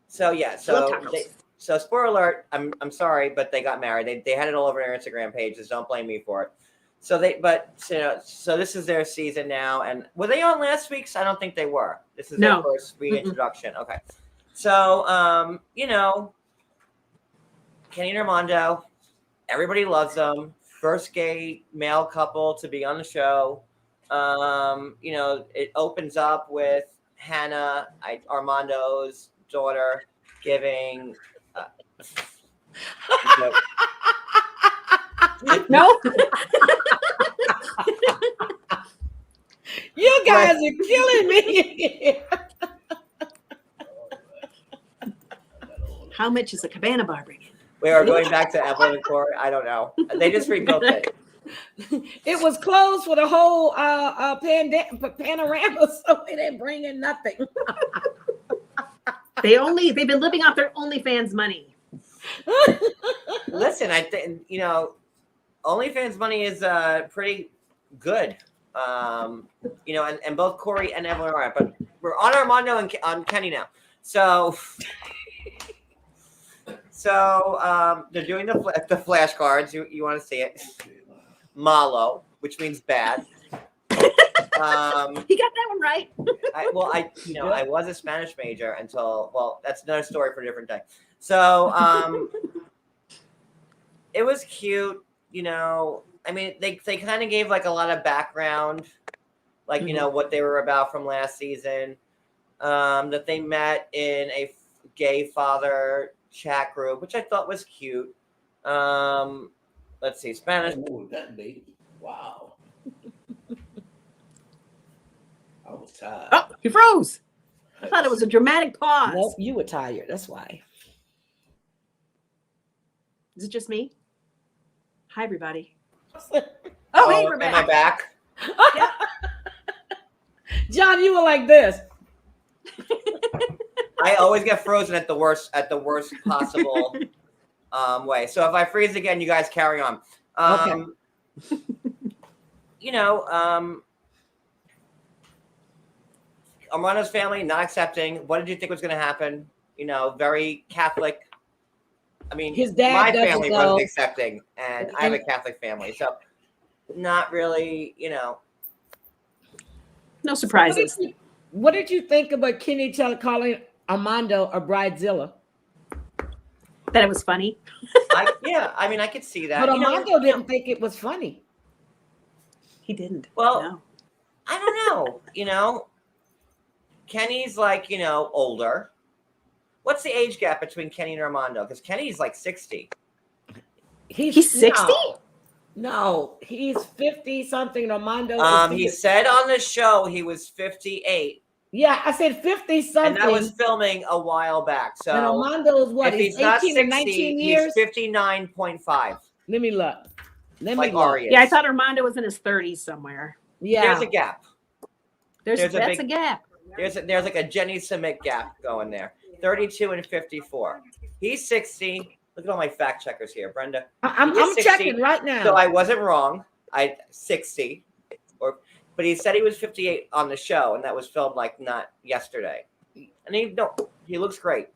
So yeah, Love so tacos. so spoiler alert. I'm sorry, but they got married. They had it all over their Instagram pages. Don't blame me for it. So so this is their season now. And were they on last week's? I don't think they were. This is No. their first reintroduction. Okay. So you know, Kenny and Armando, everybody loves them. First gay male couple to be on the show. You know, it opens up with Hannah, Armando's daughter, giving. No? You guys are killing me. How much is a cabana bar bringing? We are going back to Evelyn and Corey. I don't know. They just rebuilt it. It was closed for the whole panorama, so they didn't bring in nothing. They've been living off their OnlyFans money. Listen, I think you know, OnlyFans money is pretty good. You know, and both Corey and Evelyn are, but we're on Armando and on Kenny now. So they're doing the flashcards. You want to see it? Malo, which means bad. He got that one right. I was a Spanish major until that's another story for a different day. So it was cute, you know. I mean, they kind of gave like a lot of background, like you know what they were about from last season. That they met in a gay father chat group, which I thought was cute. Let's see, Spanish. Ooh, that big. Wow. I was tired. Oh, he froze. I thought it was a dramatic pause. Nope, you were tired. That's why. Is it just me? Hi, everybody. Oh, hey, we're Am I back. back? John, you were like this. I always get frozen at the worst possible way. So if I freeze again, you guys carry on. Okay. You know, Armando's family not accepting. What did you think was going to happen? You know, very Catholic. I mean, His dad my doesn't family know. wasn't accepting, and I have a Catholic family, so not really. You know, No surprises. What did you think about Kenny calling Armando a bridezilla? That it was funny. I mean, I could see that. But You know, Armando didn't think it was funny. He didn't. Well, No. I don't know. You know, Kenny's like, you know, older. What's the age gap between Kenny and Armando? Because Kenny's like 60. He's 60? No, he's 50 something. Armando. He said on the show he was 58. Yeah, I said 50 something. And that was filming a while back. So and Armando is what? if He's he's not 18 and 19 60, years. he's 59.5. Let me look. Like Ari is. Yeah, I thought Armando was in his 30s somewhere. Yeah. There's a gap. That's big- a gap. There's like a Jenny Sumit gap going there. 32 and 54. He's 60. Look at all my fact checkers here, Brenda. I'm 60, checking right now. So I wasn't wrong. 60. But he said he was 58 on the show, and that was filmed like not yesterday. And he looks great.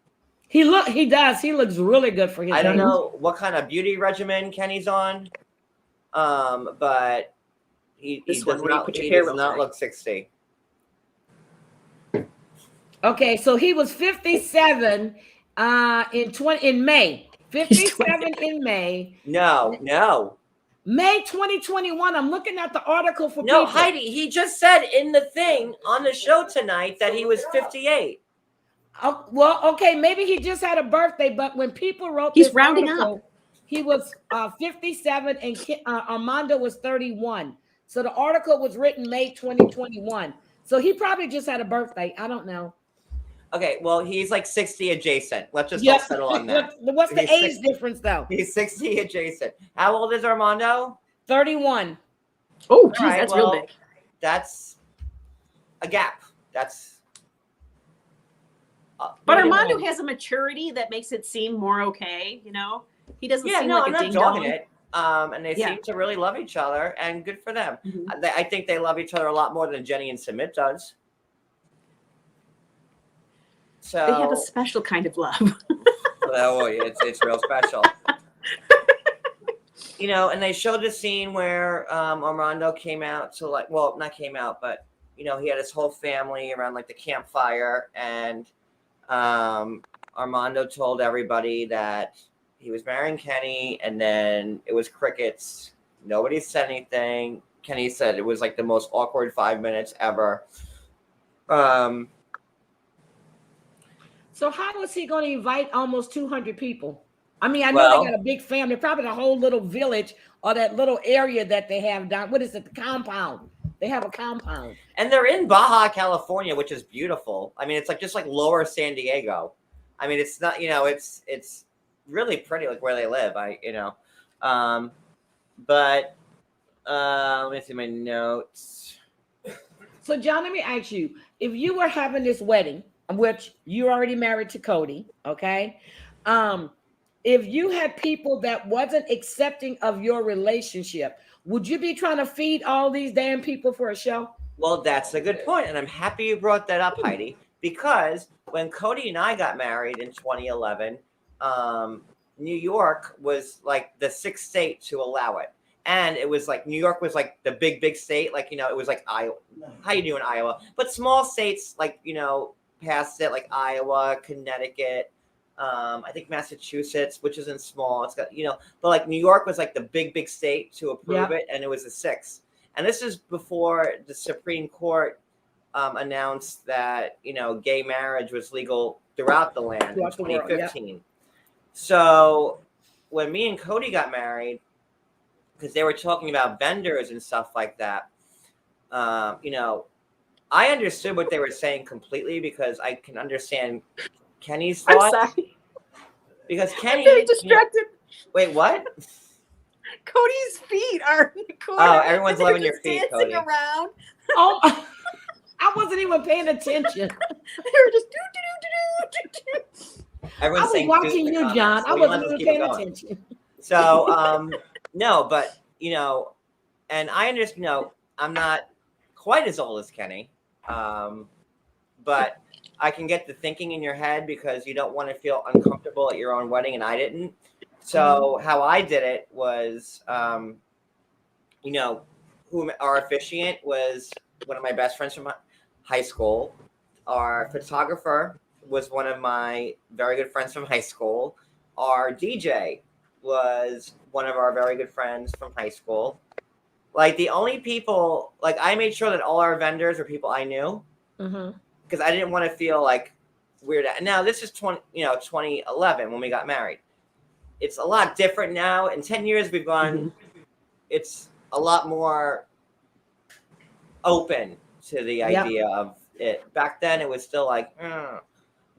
He does. He looks really good for his I don't age. know what kind of beauty regimen Kenny's on, but he does not look 60. Okay, so he was 57 in May. 57 in May. No. May 2021. I'm looking at the article for No, people. Heidi, he just said in the thing on the show tonight that he was 58. Oh, well, okay, maybe he just had a birthday, but when people wrote He's this rounding article, up. he was 57 and Armando was 31. So the article was written May 2021. So he probably just had a birthday. I don't know. Okay, well, he's like 60 adjacent. Let's just all settle on that. What's the age difference, though? He's 60 adjacent. How old is Armando? 31. Oh, geez, Right, that's real big. That's a gap. That's. But Armando has a maturity that makes it seem more okay. You know, he doesn't seem like I'm a not ding dogging dong. it. And they seem to really love each other, and good for them. Mhm. I think they love each other a lot more than Jenny and Sumit does. So They have a special kind of love. well, it's real special. And they showed the scene where Armando came out to not came out, but he had his whole family around like the campfire, and Armando told everybody that he was marrying Kenny, and then it was crickets. Nobody said anything. Kenny said it was like the most awkward 5 minutes ever. So how is he going to invite almost 200 people? I mean, I know they got a big family, probably the whole little village or that little area that they have down. What is it? The compound. They have a compound. And they're in Baja, California, which is beautiful. I mean, it's like just like lower San Diego. I mean, it's not, it's really pretty, like where they live. But let me see my notes. So, John, let me ask you, if you were having this wedding, which you're already married to Cody, okay? If you had people that wasn't accepting of your relationship, would you be trying to feed all these damn people for a show? Well, that's a good point, and I'm happy you brought that up, Heidi, because when Cody and I got married in 2011, New York was like the sixth state to allow it. And it was like New York was like the big state, like, it was like Iowa. How you doing, Iowa? But small states like, past it, like Iowa, Connecticut, I think Massachusetts, which isn't small. It's got, but like New York was like the big state to approve it, and it was the sixth. And this is before the Supreme Court announced that, gay marriage was legal throughout the land in 2015. So when me and Cody got married, because they were talking about vendors and stuff like that, I understood what they were saying completely, because I can understand Kenny's thoughts. I'm sorry. Because Kenny, I'm getting distracted. Wait, what? Cody's feet are in the corner. Oh, everyone's loving your just feet, dancing Cody. around. Oh, I wasn't even paying attention. They were just do. Everyone's I was saying watching in the you, comments, John. so I we wasn't might as well even keep it paying going. attention. So, no, but, and I understand, I'm not quite as old as Kenny, but I can get the thinking in your head, because you don't want to feel uncomfortable at your own wedding, and I didn't. So how I did it was, our officiant was one of my best friends from high school. Our photographer was one of my very good friends from high school. Our DJ was one of our very good friends from high school. Like, the only people, like, I made sure that all our vendors were people I knew, because I didn't want to feel like weird. Now, this is 2011 when we got married. It's a lot different now. In 10 years, we've gone, it's a lot more open to the idea of it. Back then, it was still like,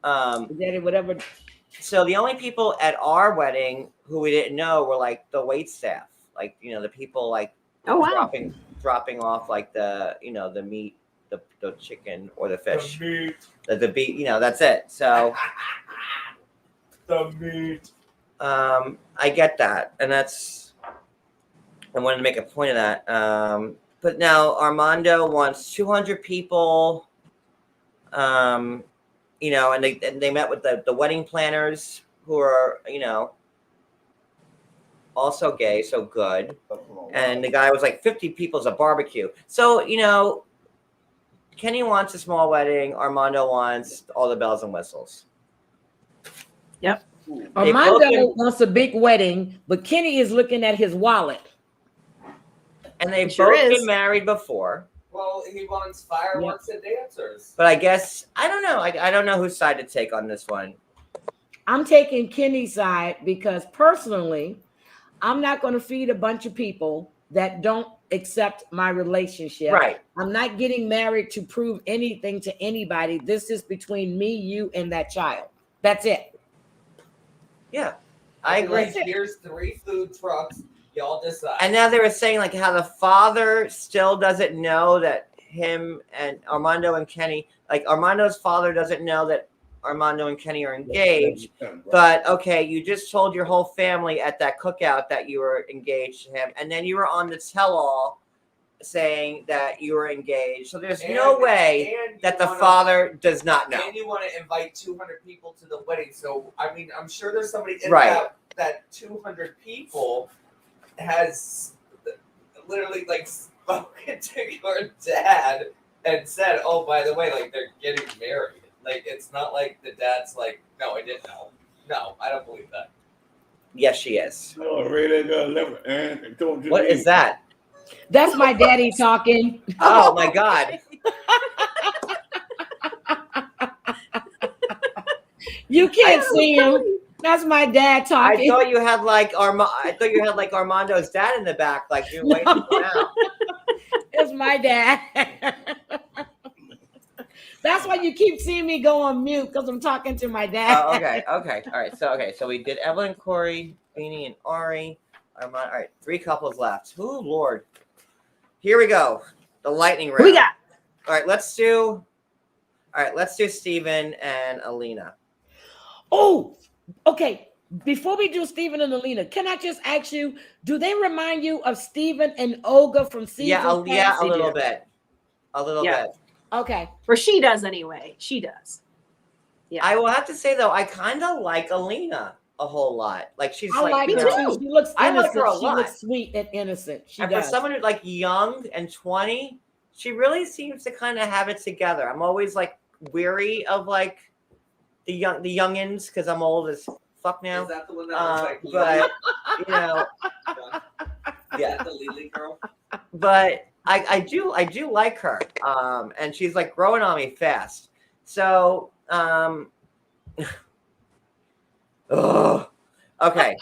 Daddy, whatever. so the only people at our wedding who we didn't know were like the wait staff, like the people like Oh wow. dropping off like the the meat, the chicken or the fish, The meat. the beef. That's it. So The meat. I get that, and I wanted to make a point of that. But now Armando wants 200 people. And they met with the wedding planners who are also gay, so good. And the guy was like 50 people's a barbecue. So Kenny wants a small wedding. Armando wants all the bells and whistles. Yep. Armando wants a big wedding, but Kenny is looking at his wallet. And they've Sure both is. been married before. Well, he wants fireworks and dancers. But I guess I don't know. I don't know whose side to take on this one. I'm taking Kenny's side because personally, I'm not going to feed a bunch of people that don't accept my relationship. Right. I'm not getting married to prove anything to anybody. This is between me, you, and that child. That's it. Yeah, I agree. Like, here's 3 food trucks. Y'all decide. And now they were saying like how the father still doesn't know that him and Armando and Kenny, like Armando's father doesn't know that Armando and Kenny are engaged. But okay, you just told your whole family at that cookout that you were engaged to him, and then you were on the tell-all saying that you were engaged. So there's no way that the father does not know. And you want to invite 200 people to the wedding. So I mean, I'm sure there's somebody in Right. that 200 people has literally like spoken to your dad and said, "Oh, by the way, like they're getting married." Like it's not like the dad's like, "No, I didn't know." No, I don't believe that. Yes, she is. Oh, really? Don't you What is that? That's my daddy talking. Oh my God. You can't see him. That's my dad I talking. thought you had like Armando's dad in the back, like you're waiting around. It's my dad. That's why you keep seeing me go on mute because I'm talking to my dad. Oh, okay. All right. So we did Evelyn, Corey, Beanie, and Ari. All right, 3 couples left. Oh Lord. Here we go. The lightning round. Who we got? All right, let's do Steven and Alina. Oh, okay. Before we do Stephen and Alina, can I just ask you, do they remind you of Stephen and Olga from season? Yeah, a little bit. Yeah. Bit. Okay. Or she does anyway. She does. Yeah. I will have to say though, I kind of like Alina a whole lot. Like she's I like you her know, too. She looks I like innocent. her a She lot. looks sweet and innocent. She and does. for someone who's like young and 20, she really seems to kind of have it together. I'm always like weary of like the youngins because I'm old as fuck now. Is that the one that was like, But you know, yeah, the Lily girl? but I do like her. And she's like growing on me fast. So okay.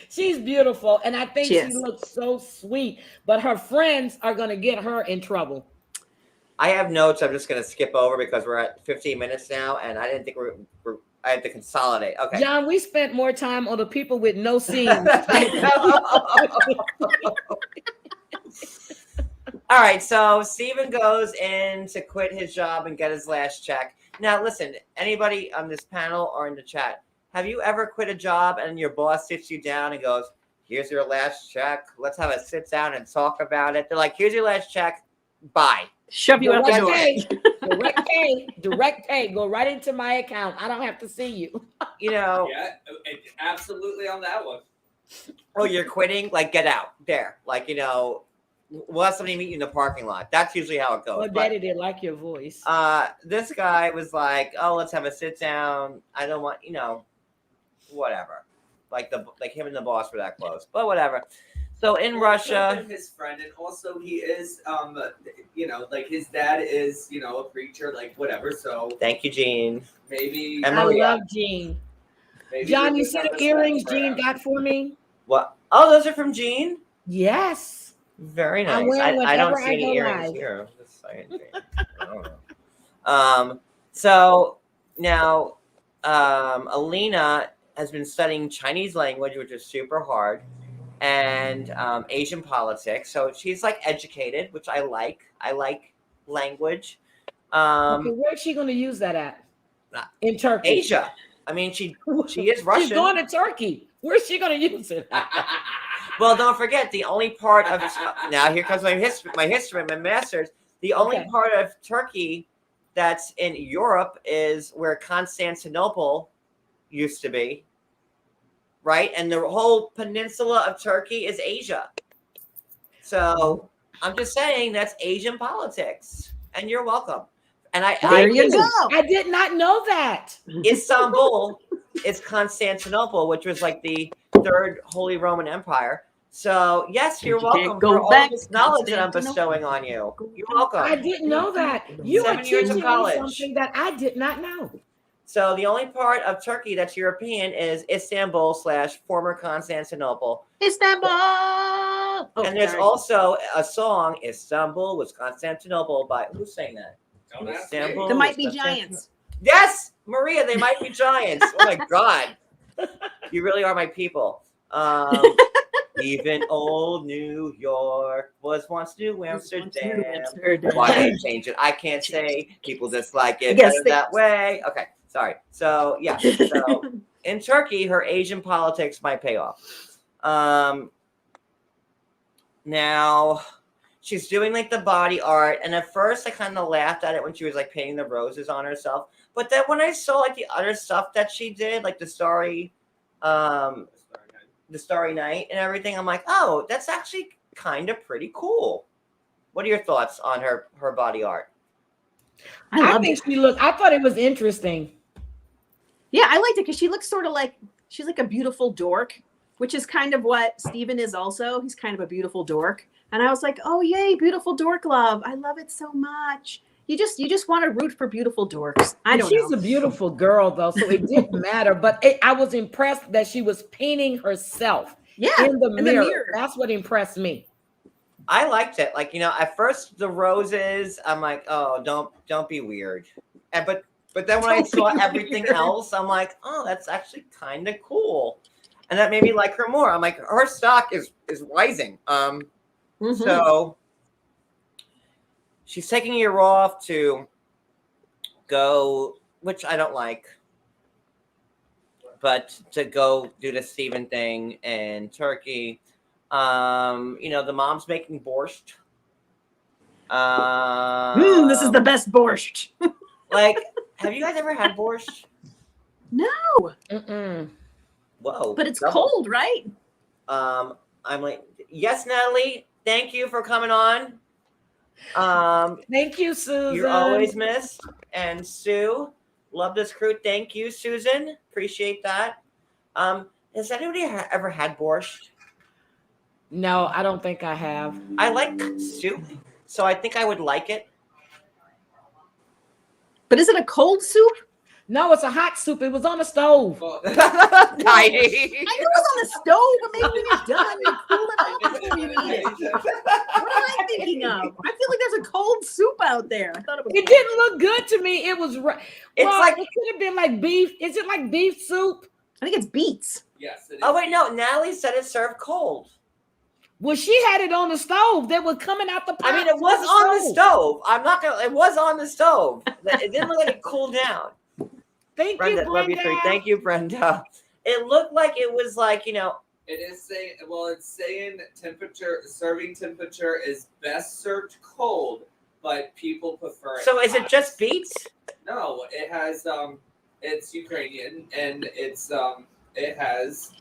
She's beautiful, and I think She she is. looks so sweet. But her friends are going to get her in trouble. I have notes. I'm just going to skip over because we're at 15 minutes now, and I didn't think I had to consolidate. Okay. John, we spent more time on the people with no scenes. All right, so Steven goes in to quit his job and get his last check. Now, listen, anybody on this panel or in the chat, have you ever quit a job and your boss sits you down and goes, "Here's your last check. Let's have a sit down and talk about it." They're like, "Here's your last check. Bye." Shove you out the Direct door. pay. Direct pay. Go right into my account. I don't have to see you. You know, Yeah, absolutely on that one. oh, you're quitting? Like, get out. There. Like, you know, we'll have somebody meet you in the parking lot. That's usually how it goes. Well, But, Daddy did like your voice. this guy was like, "Oh, let's have a sit down. I don't want, you know, whatever." Like him and the boss were that close, but whatever. So in Russia, His friend, and also he is, you know, like his dad is, you know, a preacher, like whatever. So thank you, Gene. maybe, And I Maria. love Jean. maybe John, we you just see have the a earrings snack Jean for him. got for me? What? Oh, those are from Gene. Yes. Very I'm nice. wearing I don't whenever see I any go earrings live. here. Just saying. I don't know. So now, Alina has been studying Chinese language, which is super hard, and Asian politics. So she's like educated, which I like. I like language. Okay, where's she going to use that at? In Turkey. Asia. I mean, she is Russian. She's going to Turkey. Where's she going to use it? Well, don't forget the only part of now here comes my history, my master's. The only part of Turkey that's in Europe is where Constantinople used to be, right? And the whole peninsula of Turkey is Asia. So I'm just saying that's Asian politics, and you're welcome. And There you go. I did not know that. Istanbul is Constantinople, which was like the third Holy Roman Empire. So yes, you're welcome for all this knowledge that I'm bestowing on you. You're welcome. I didn't know that. You were 7 years of teaching me college. something that I did not know. So the only part of Turkey that's European is Istanbul / former Constantinople. Istanbul. Oh, And there's also a song, Istanbul was Constantinople, by who's saying that? Istanbul There might be was giants. Yes, Maria, they might be giants. Oh my God. You really are my people. Even old New York was once New Amsterdam. Why they change it? I can't say. People just like it better that way. Okay, sorry. So yeah. So in Turkey, her Asian politics might pay off. Now she's doing like the body art, and at first I kind of laughed at it when she was like painting the roses on herself. But then when I saw like the other stuff that she did, like the Starry Night and everything, I'm like, oh, that's actually kind of pretty cool. What are your thoughts on her body art? I thought it was interesting. Yeah, I liked it because she looks sort of like she's like a beautiful dork, which is kind of what Steven is also. He's kind of a beautiful dork. And I was like, oh yay, beautiful dork love. I love it so much. You just want to root for beautiful dorks. She's a beautiful girl though, so it didn't matter. But I was impressed that she was painting herself in the mirror. That's what impressed me. I liked it. Like, at first the roses, I'm like, oh, don't be weird. But then when I saw everything else, I'm like, oh, that's actually kind of cool. And that made me like her more. I'm like, her stock is rising. So she's taking a year off to go, which I don't like, but to go do the Steven thing in Turkey. The mom's making borscht. This is the best borscht. Like, have you guys ever had borscht? No. Mm-mm. Whoa. But it's cold, right? I'm like, yes, Natalie, thank you for coming on. Thank you, Susan. You're always missed. And Sue, love this crew. Thank you, Susan. Appreciate that. Has anybody ever had borscht? No, I don't think I have. I like soup, so I think I would like it. But is it a cold soup? No, it's a hot soup. It was on the stove. Tiny. I knew it was on the stove, but maybe when you're done, you cool it off before you eat it. What am I thinking of? I feel like there's a cold soup out there. I thought it was. It didn't look good to me. It was. It's like it could have been like beef. Is it like beef soup? I think it's beets. Yes. It is. Oh wait, no. Natalie said it's served cold. Well, she had it on the stove. That was coming out the pot. I mean, it was on the stove. I'm not gonna. It was on the stove. It didn't look like it cooled down. Thank Brenda, you, Brenda. love you, thank you, Brenda. It looked like it was like, It is saying, it's saying serving temperature is best served cold, but people prefer it. So is hot. it just beets? No, it has, it's Ukrainian, and it has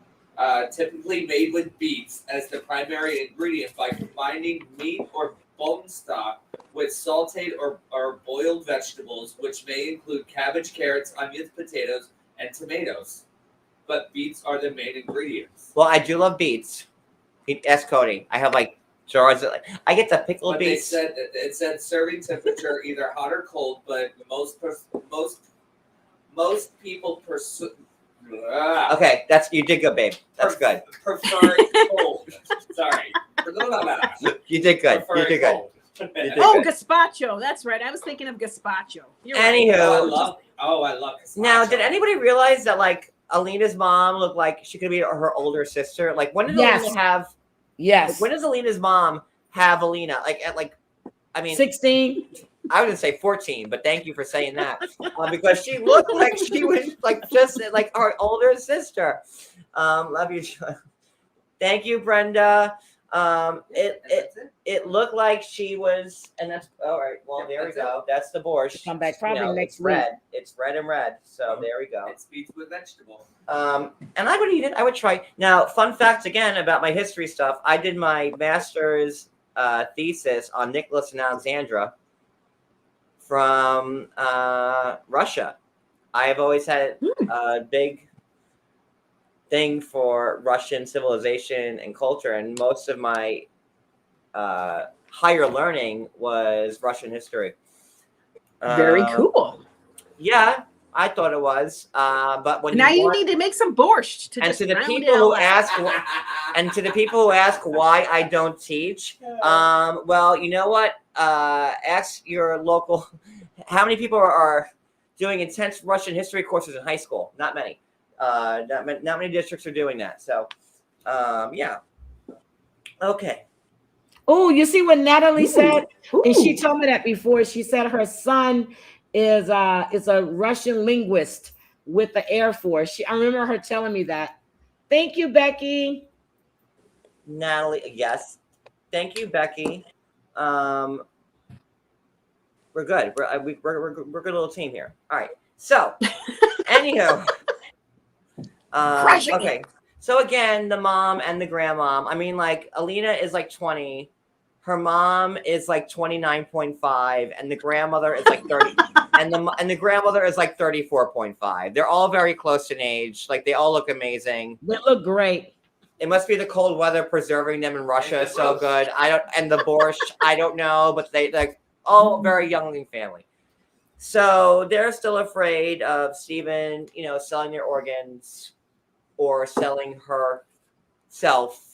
typically made with beets as the primary ingredient by combining meat or bone stock with sauteed or boiled vegetables, which may include cabbage, carrots, onions, potatoes, and tomatoes. But beets are the main ingredients. Well, I do love beets. Ask Cody. I have like jars of, I get the pickled But beets. it said serving temperature either hot or cold, but most people Okay, you did good, babe. That's good. prefer it cold. Sorry. For those You did good. You did good. did Oh, good. gazpacho. That's right. I was thinking of gazpacho. You're right. Anywho, I love this. now did anybody realize that like Alina's mom looked like she could be her older sister? Like when did Yes. Alina have? Yes. Like, when does Alina's mom have Alina? Like at like, I mean, 16. I was gonna say 14, but thank you for saying that because she looked like she was like just like our older sister. Love you. Thank you, Brenda. It looked like she was, and that's all right. Well, there we go. That's the borscht. Come back probably next it's week. red. It's red and red. So there we go. It's beets with vegetable. And I would eat it. I would try. Now, fun facts again about my history stuff. I did my master's thesis on Nicholas and Alexandra from Russia. I have always had a big thing for Russian civilization and culture, and most of my higher learning was Russian history. Very cool. Yeah, I thought it was. But when now you need to make some borscht to and just to the round people it all who out. ask, and to the people who ask why I don't teach, well, you know what? Ask your local. How many people are doing intense Russian history courses in high school? Not many. Not many districts are doing that. So, yeah. Okay. Oh, you see what Natalie said? And she Ooh. told me that before. She said her son is a Russian linguist with the Air Force. I remember her telling me that. Thank you, Becky. Natalie, yes. Thank you, Becky. We're good. We're a good little team here. All right. So, anywho. Okay. So again, the mom and the grandmom. I mean, like Alina is like 20. Her mom is like 29.5, and the grandmother is like 30, and the grandmother is like 34.5. They're all very close in age. Like they all look amazing. They look great. It must be the cold weather preserving them in Russia so good. And the borscht, I don't know, but they like all very young family. So they're still afraid of Stephen, selling their organs or selling herself.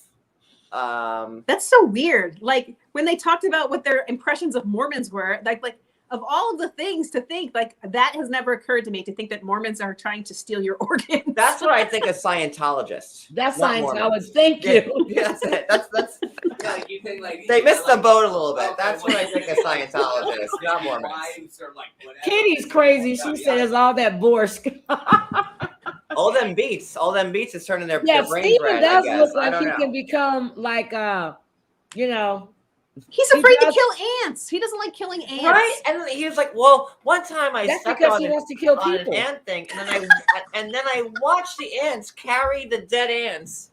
That's so weird. Like when they talked about what their impressions of Mormons were, like of all of the things to think, like that has never occurred to me to think that Mormons are trying to steal your organs. That's what I think of Scientologists. That's not Scientology. Mormons. Thank you. Yeah, that's it. That's Like, you think, like, they missed the boat a little bit. Okay, That's what I think of Scientologists, not Mormons. Wives or, like, whatever. Kitty's crazy. She says all that borscht. All them beats is turning their Yeah, brains Stephen red. does I guess. look I like don't he know. can become like He's He afraid to does- kill ants. He doesn't like killing ants. Right? And he was like, "Well, one time I That's stepped because on he an wants to kill on an people. ant thing, and then I watched the ants carry the dead ants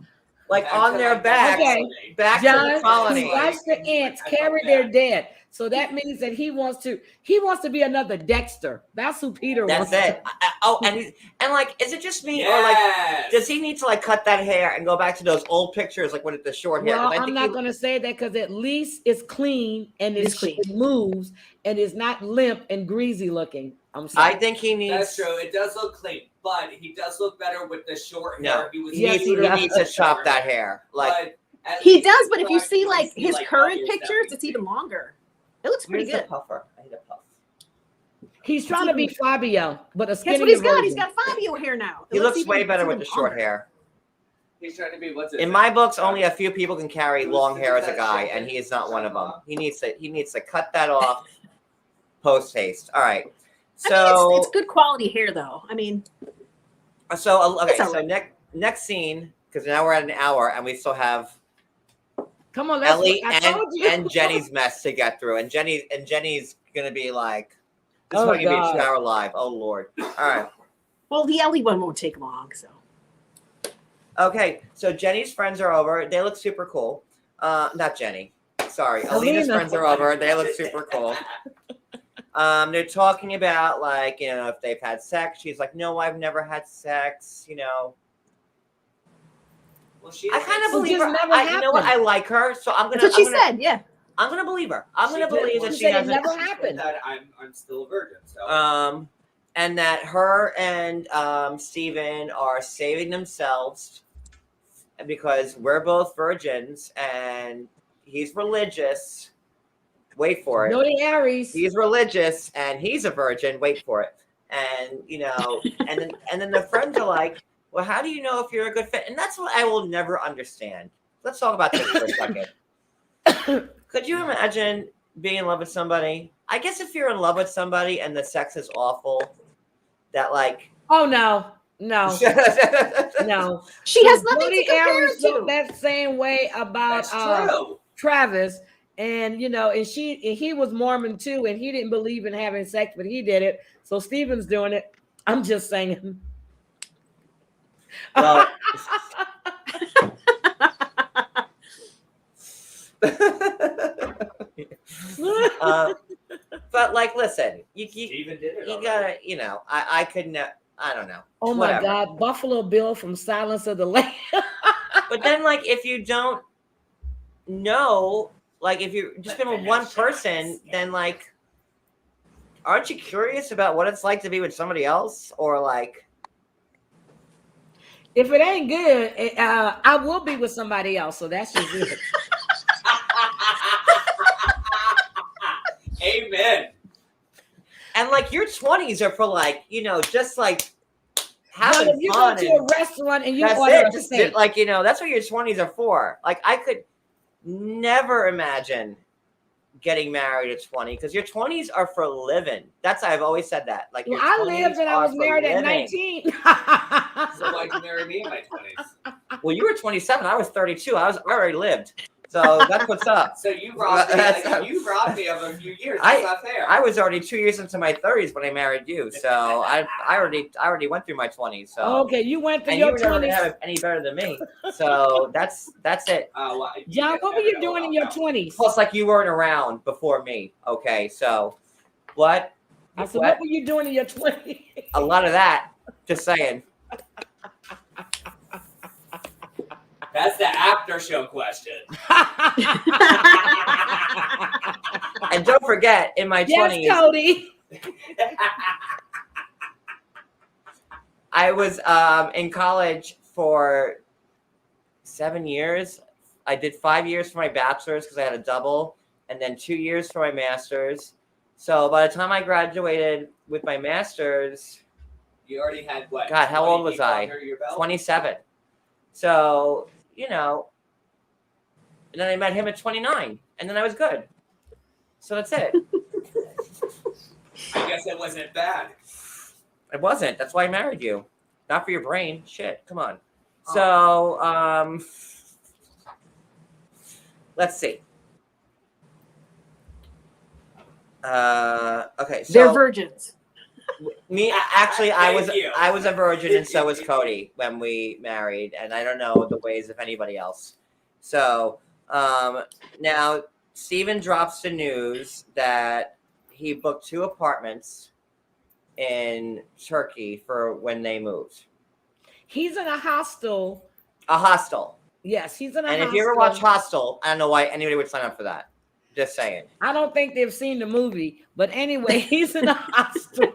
like Back on to, their like, backs Okay. back to the John, colony." he watched the ants I carry thought their that. dead. So that means that he wants to be another Dexter. That's who Peter That's wants. it. And like, is it just me or like? Yes. Does he need to like cut that hair and go back to those old pictures like with the short hair? Well, 'Cause I I'm think not going to say that because at least it's clean and It's clean. it moves and it's not limp and greasy looking. I'm I sorry. think he needs. That's true. It does look clean, but he does look better with the short No, hair. Was Yes, he does. needs to chop that hair. Like, but at He least does, but if you like, see like see, his like, current obvious pictures, stuff. it's even longer. It looks pretty where's the good. puffer? I need a puff. He's trying to be Fabio, but a Guess skinnier what he's got? version. He's got Fabio hair now. It He looks even- way better it's with even the short longer. hair. He's trying to be what's it? In my books, only a few people can carry long hair as a guy, and he is not one of them. He needs to cut that off post haste. All right. I So mean, it's good quality hair, though. I mean, okay. It's all So next scene, because now we're at an hour, and we still have Come on, let's Ellie I told you. and Jenny's mess to get through, and Jenny's gonna be like, this Oh, is gonna God. be a 2 hour live. Oh Lord. All right. well, the Ellie one won't take long, so. Okay, so Jenny's friends are over. They look super cool. Not Jenny. Sorry, Alina's Alina. friends are over. They look super cool. They're talking about like, if they've had sex. She's like, no, I've never had sex. Well, she I kind of It believe just her. never You know what? I happened. like her, so I'm gonna. That's what she I'm gonna, said, yeah. I'm gonna believe her. I'm She gonna did. believe Well, that she she said it hasn't. never happened. That I'm still a virgin. So. And that her and Steven are saving themselves because we're both virgins, and he's religious. Wait for it. No, the Aries. He's religious and he's a virgin. Wait for it. And and then the friends are like, well, how do you know if you're a good fit? And that's what I will never understand. Let's talk about this for a second. Could you imagine being in love with somebody? I guess if you're in love with somebody and the sex is awful, that like. Oh no. No. She has nothing Jody to compare Aries it to. felt that same way about Travis, and and he was Mormon too, and he didn't believe in having sex, but he did it. So Steven's doing it. I'm just saying. Well, but like, listen, you gotta, I couldn't. I don't know. Oh my God, Buffalo Bill from Silence of the Lambs. But then, like, if you don't know, like, if you've just been with one person, then like, aren't you curious about what it's like to be with somebody else, or like? If it ain't good, I will be with somebody else. So that's just it. Amen. And like your 20s are for like, just like having if you fun. go to a restaurant and you That's order it. a Just steak. like, that's what your 20s are for. Like I could never imagine getting married at 20 because your 20s are for living. I've always said that. Like Well, your I 20s lived and I are was for married at living. 19. So why'd you marry me in my 20s? Well, you were 27. I was 32. I already lived. So that's what's up. So you robbed me of a few years. That's not fair. I was already 2 years into my 30s when I married you. So I already went through my 20s. So Okay, you went through and your you were never 20s. gonna have it any better than me. So that's it. John, what were you doing in your 20s? Plus, like you weren't around before me. Okay, so what? I said, what were you doing in your 20s? A lot of that. Just saying. That's the after show question. And don't forget, in my 20s, yes, Cody. I was in college for 7 years. I did 5 years for my bachelor's because I had a double, and then 2 years for my master's. So by the time I graduated with my master's, you already had what? God, how old was I? 27. So, and then I met him at 29, and then I was good. So that's it. I guess it wasn't bad. It wasn't. That's why I married you. Not for your brain. Shit. Come on. So, let's see. Okay. So they're virgins. Me, actually, I was a virgin, and so was Cody when we married, and I don't know the ways of anybody else. So, now Steven drops the news that he booked 2 apartments in Turkey for when they moved. He's in a hostel. A hostel. Yes, he's in a hostel. And if you ever watch Hostel, I don't know why anybody would sign up for that. Just saying. I don't think they've seen the movie, but anyway, he's in a hostel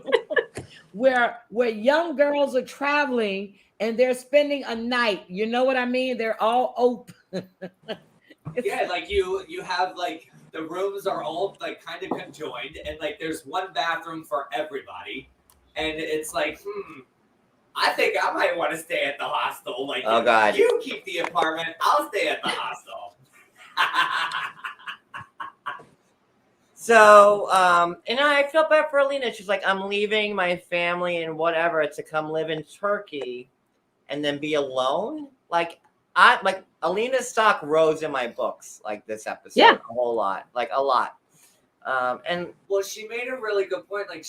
where young girls are traveling and they're spending a night. You know what I mean? They're all open. Yeah, like you have like the rooms are all like kind of conjoined, and like there's one bathroom for everybody, and it's like, I think I might want to stay at the hostel. Like, oh God, you keep the apartment, I'll stay at the hostel. So, and I felt bad for Alina. She's like, I'm leaving my family and whatever to come live in Turkey and then be alone. Like, Alina's stock rose in my books, like this episode, a whole lot, like a lot. And well, she made a really good point. Like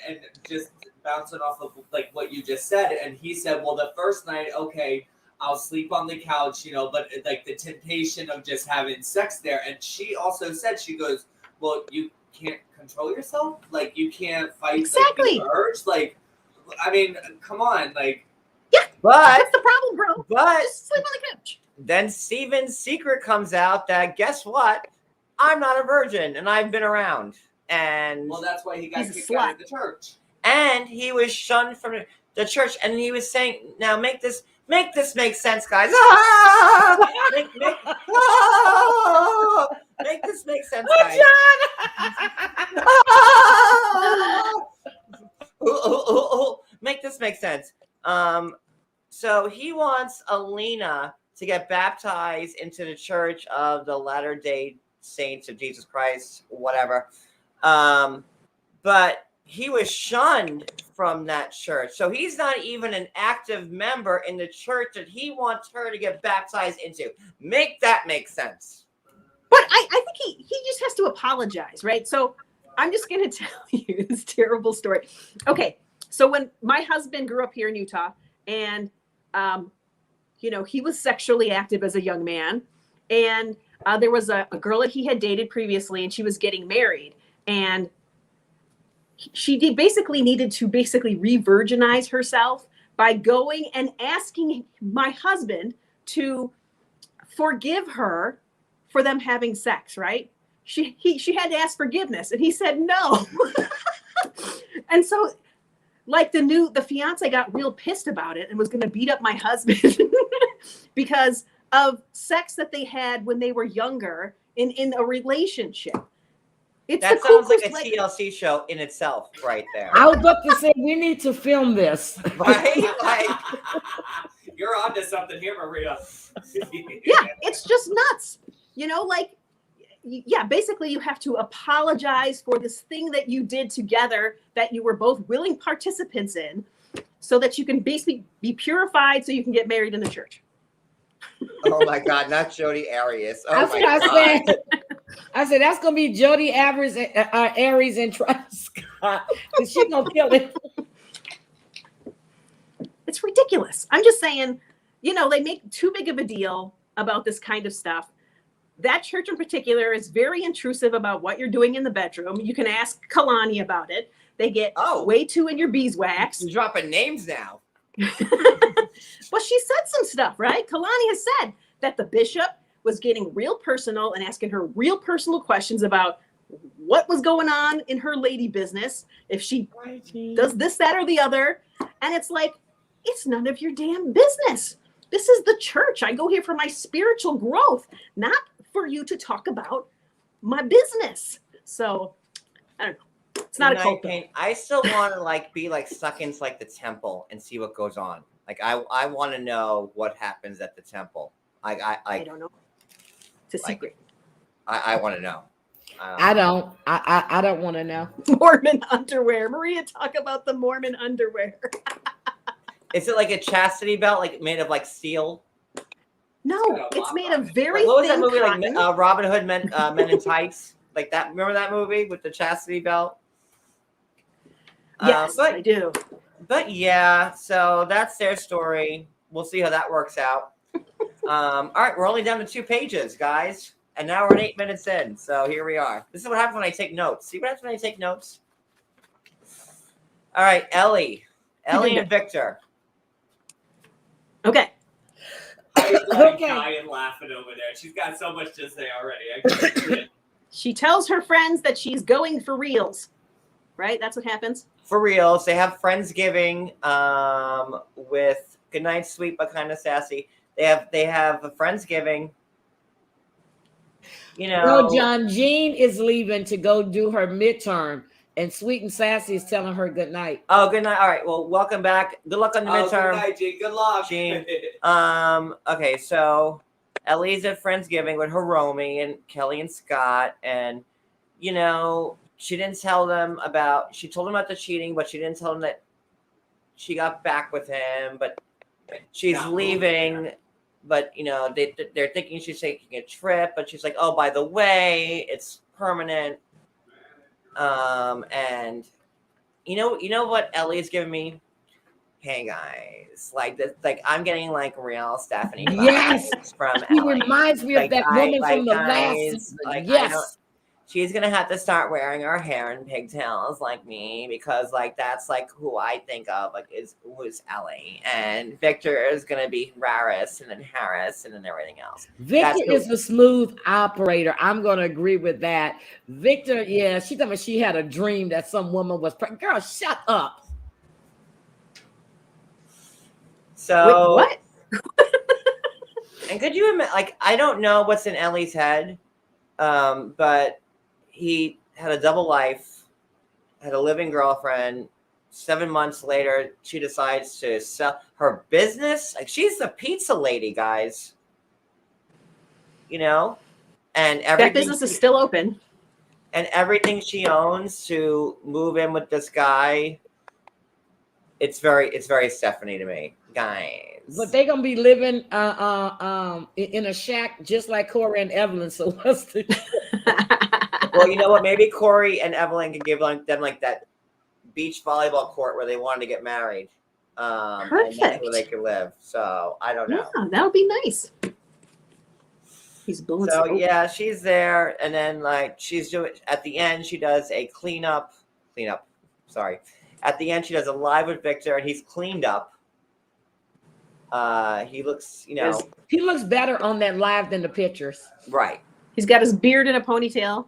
and just bouncing off of like what you just said. And he said, well, the first night, okay, I'll sleep on the couch, but like the temptation of just having sex there. And she also said, she goes, well, you can't control yourself. Like you can't fight exactly the urge. Like, I mean, come on, like. Yeah, but that's the problem, bro. But just sleep on the couch. Then Steven's secret comes out that guess what? I'm not a virgin and I've been around. And well, that's why he got kicked out of the church. And he was shunned from the church. And he was saying, now make this make sense, guys. makes sense, Oh, guys. John! Make this make sense. So he wants Alina to get baptized into the Church of the Latter-day Saints of Jesus Christ, whatever. But he was shunned from that church. So he's not even an active member in the church that he wants her to get baptized into. Make that make sense. But I think he just has to apologize, right? So I'm just going to tell you this terrible story. Okay, so when my husband grew up here in Utah, and he was sexually active as a young man, and there was a girl that he had dated previously, and she was getting married, and she basically needed to re-virginize herself by going and asking my husband to forgive her for them having sex, right? She had to ask forgiveness, and he said no. And so like the fiance got real pissed about it and was going to beat up my husband because of sex that they had when they were younger in a relationship. That sounds like a TLC show in itself, right there. I was about to say we need to film this. Right? Like, You're onto something here, Maria. Yeah, it's just nuts. Basically you have to apologize for this thing that you did together that you were both willing participants in, so that you can basically be purified so you can get married in the church. oh my God, not Jody Arias. Oh That's my what God. I said. I said that's gonna be Jody Aries and Travis Scott. She's gonna kill it. It's ridiculous. I'm just saying, they make too big of a deal about this kind of stuff. That church in particular is very intrusive about what you're doing in the bedroom. You can ask Kalani about it. They get way too in your beeswax. You're dropping names now. Well, she said some stuff, right? Kalani has said that the bishop was getting real personal and asking her real personal questions about what was going on in her lady business, if she does this, that, or the other. And it's like, it's none of your damn business. This is the church. I go here for my spiritual growth, not for you to talk about my business. So I don't know. It's not a cult. I still want to be stuck into the temple and see what goes on. I want to know what happens at the temple. I don't know. It's a secret. I want to know. I don't want to know. Mormon underwear. Maria, talk about the Mormon underwear. Is it like a chastity belt, made of steel? No, it's made of very what was thin that movie cotton. Robin Hood Men in Tights? Like that? Remember that movie with the chastity belt? Yes, I do. But yeah, so that's their story. We'll see how that works out. All right, we're only down to 2 pages, guys. And now we're 8 minutes in. So here we are. This is what happens when I take notes. See what happens when I take notes? All right, Ellie and Victor. Okay. I was dying laughing over there. She's got so much to say already. She tells her friends that she's going for reals. Right? That's what happens. For reals. They have Friendsgiving with Goodnight Sweet but kind of sassy. They have a Friendsgiving. No, John, Jean is leaving to go do her midterm, and Sweet and Sassy is telling her good night. Oh, good night. All right. Well, welcome back. Good luck on the midterm. Good night, Jean. Good luck. Jean. Okay, so Ellie's at Friendsgiving with Hiromi and Kelly and Scott, and she didn't tell them she told them about the cheating, but she didn't tell them that she got back with him, but she's leaving. But, they're thinking she's taking a trip, but she's like, oh, by the way, it's permanent. And you know what Ellie's giving me? Hey guys, I'm getting real Stephanie. Yes, from she Ellie. reminds me of that woman from the last season. Yes. She's gonna have to start wearing her hair in pigtails like me, because that's who I think of who's Ellie, and Victor is gonna be Raris and then Harris and then everything else. Victor is a smooth operator. I'm gonna agree with that. Victor, yeah, she told me she had a dream that some woman was pregnant. Girl, shut up. So wait, what? And could you imagine? I don't know what's in Ellie's head, but he had a double life, had a living girlfriend. 7 months later, she decides to sell her business. Like, she's the pizza lady, guys. You know, and That business is still open. And everything she owns to move in with this guy. It's very Stephanie to me, guys. But they're gonna be living in a shack just like Corey and Evelyn. So what's the Well, you know what? Maybe Corey and Evelyn can give them like that beach volleyball court where they wanted to get married. Perfect. And that's where they could live. So I don't know. Yeah, that would be nice. He's blowing So smoke. yeah, she's there, and then like she's doing at the end, she does a cleanup. Sorry. At the end, she does a live with Victor, and he's cleaned up. He looks, he looks better on that live than the pictures. Right. He's got his beard in a ponytail.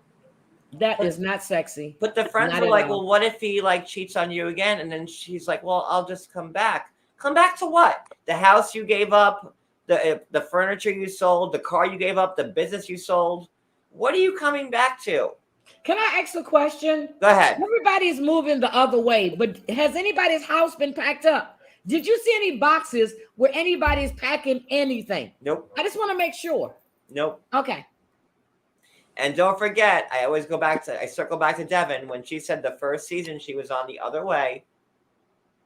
That is not sexy. But the friends Not were at like, all. well, what if he like cheats on you again? And then she's like, well, I'll just come back. Come back to what? The house you gave up, the furniture you sold, the car you gave up, the business you sold. What are you coming back to? Can I ask a question? Go ahead. Everybody's moving the other way, but has anybody's house been packed up? Did you see any boxes where anybody's packing anything? Nope. I just want to make sure. Nope. Okay. And don't forget, I circle back to Devin when she said the first season she was on the other way.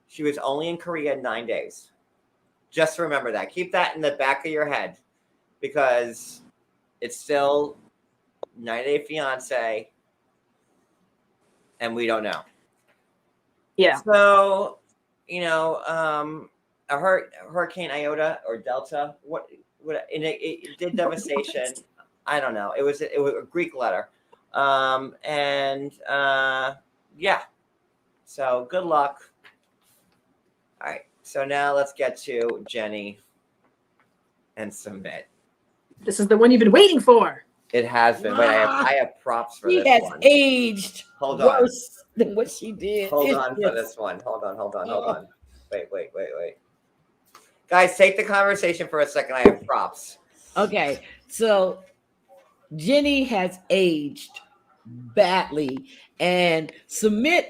She was only in Korea 9 days. Just remember that. Keep that in the back of your head because it's still 90-Day Fiance and we don't know. Yeah. So, a Hurricane Iota or Delta, it did devastation. I don't know. It was a Greek letter. Yeah. So good luck. All right. So now let's get to Jenny and Sumit. This is the one you've been waiting for. It has been. Wait, I have props for She this has one. aged Hold on. worse than what she did. Hold on for this one. Hold on. Wait. Guys, take the conversation for a second. I have props. Okay. So Jenny has aged badly. And Sumit,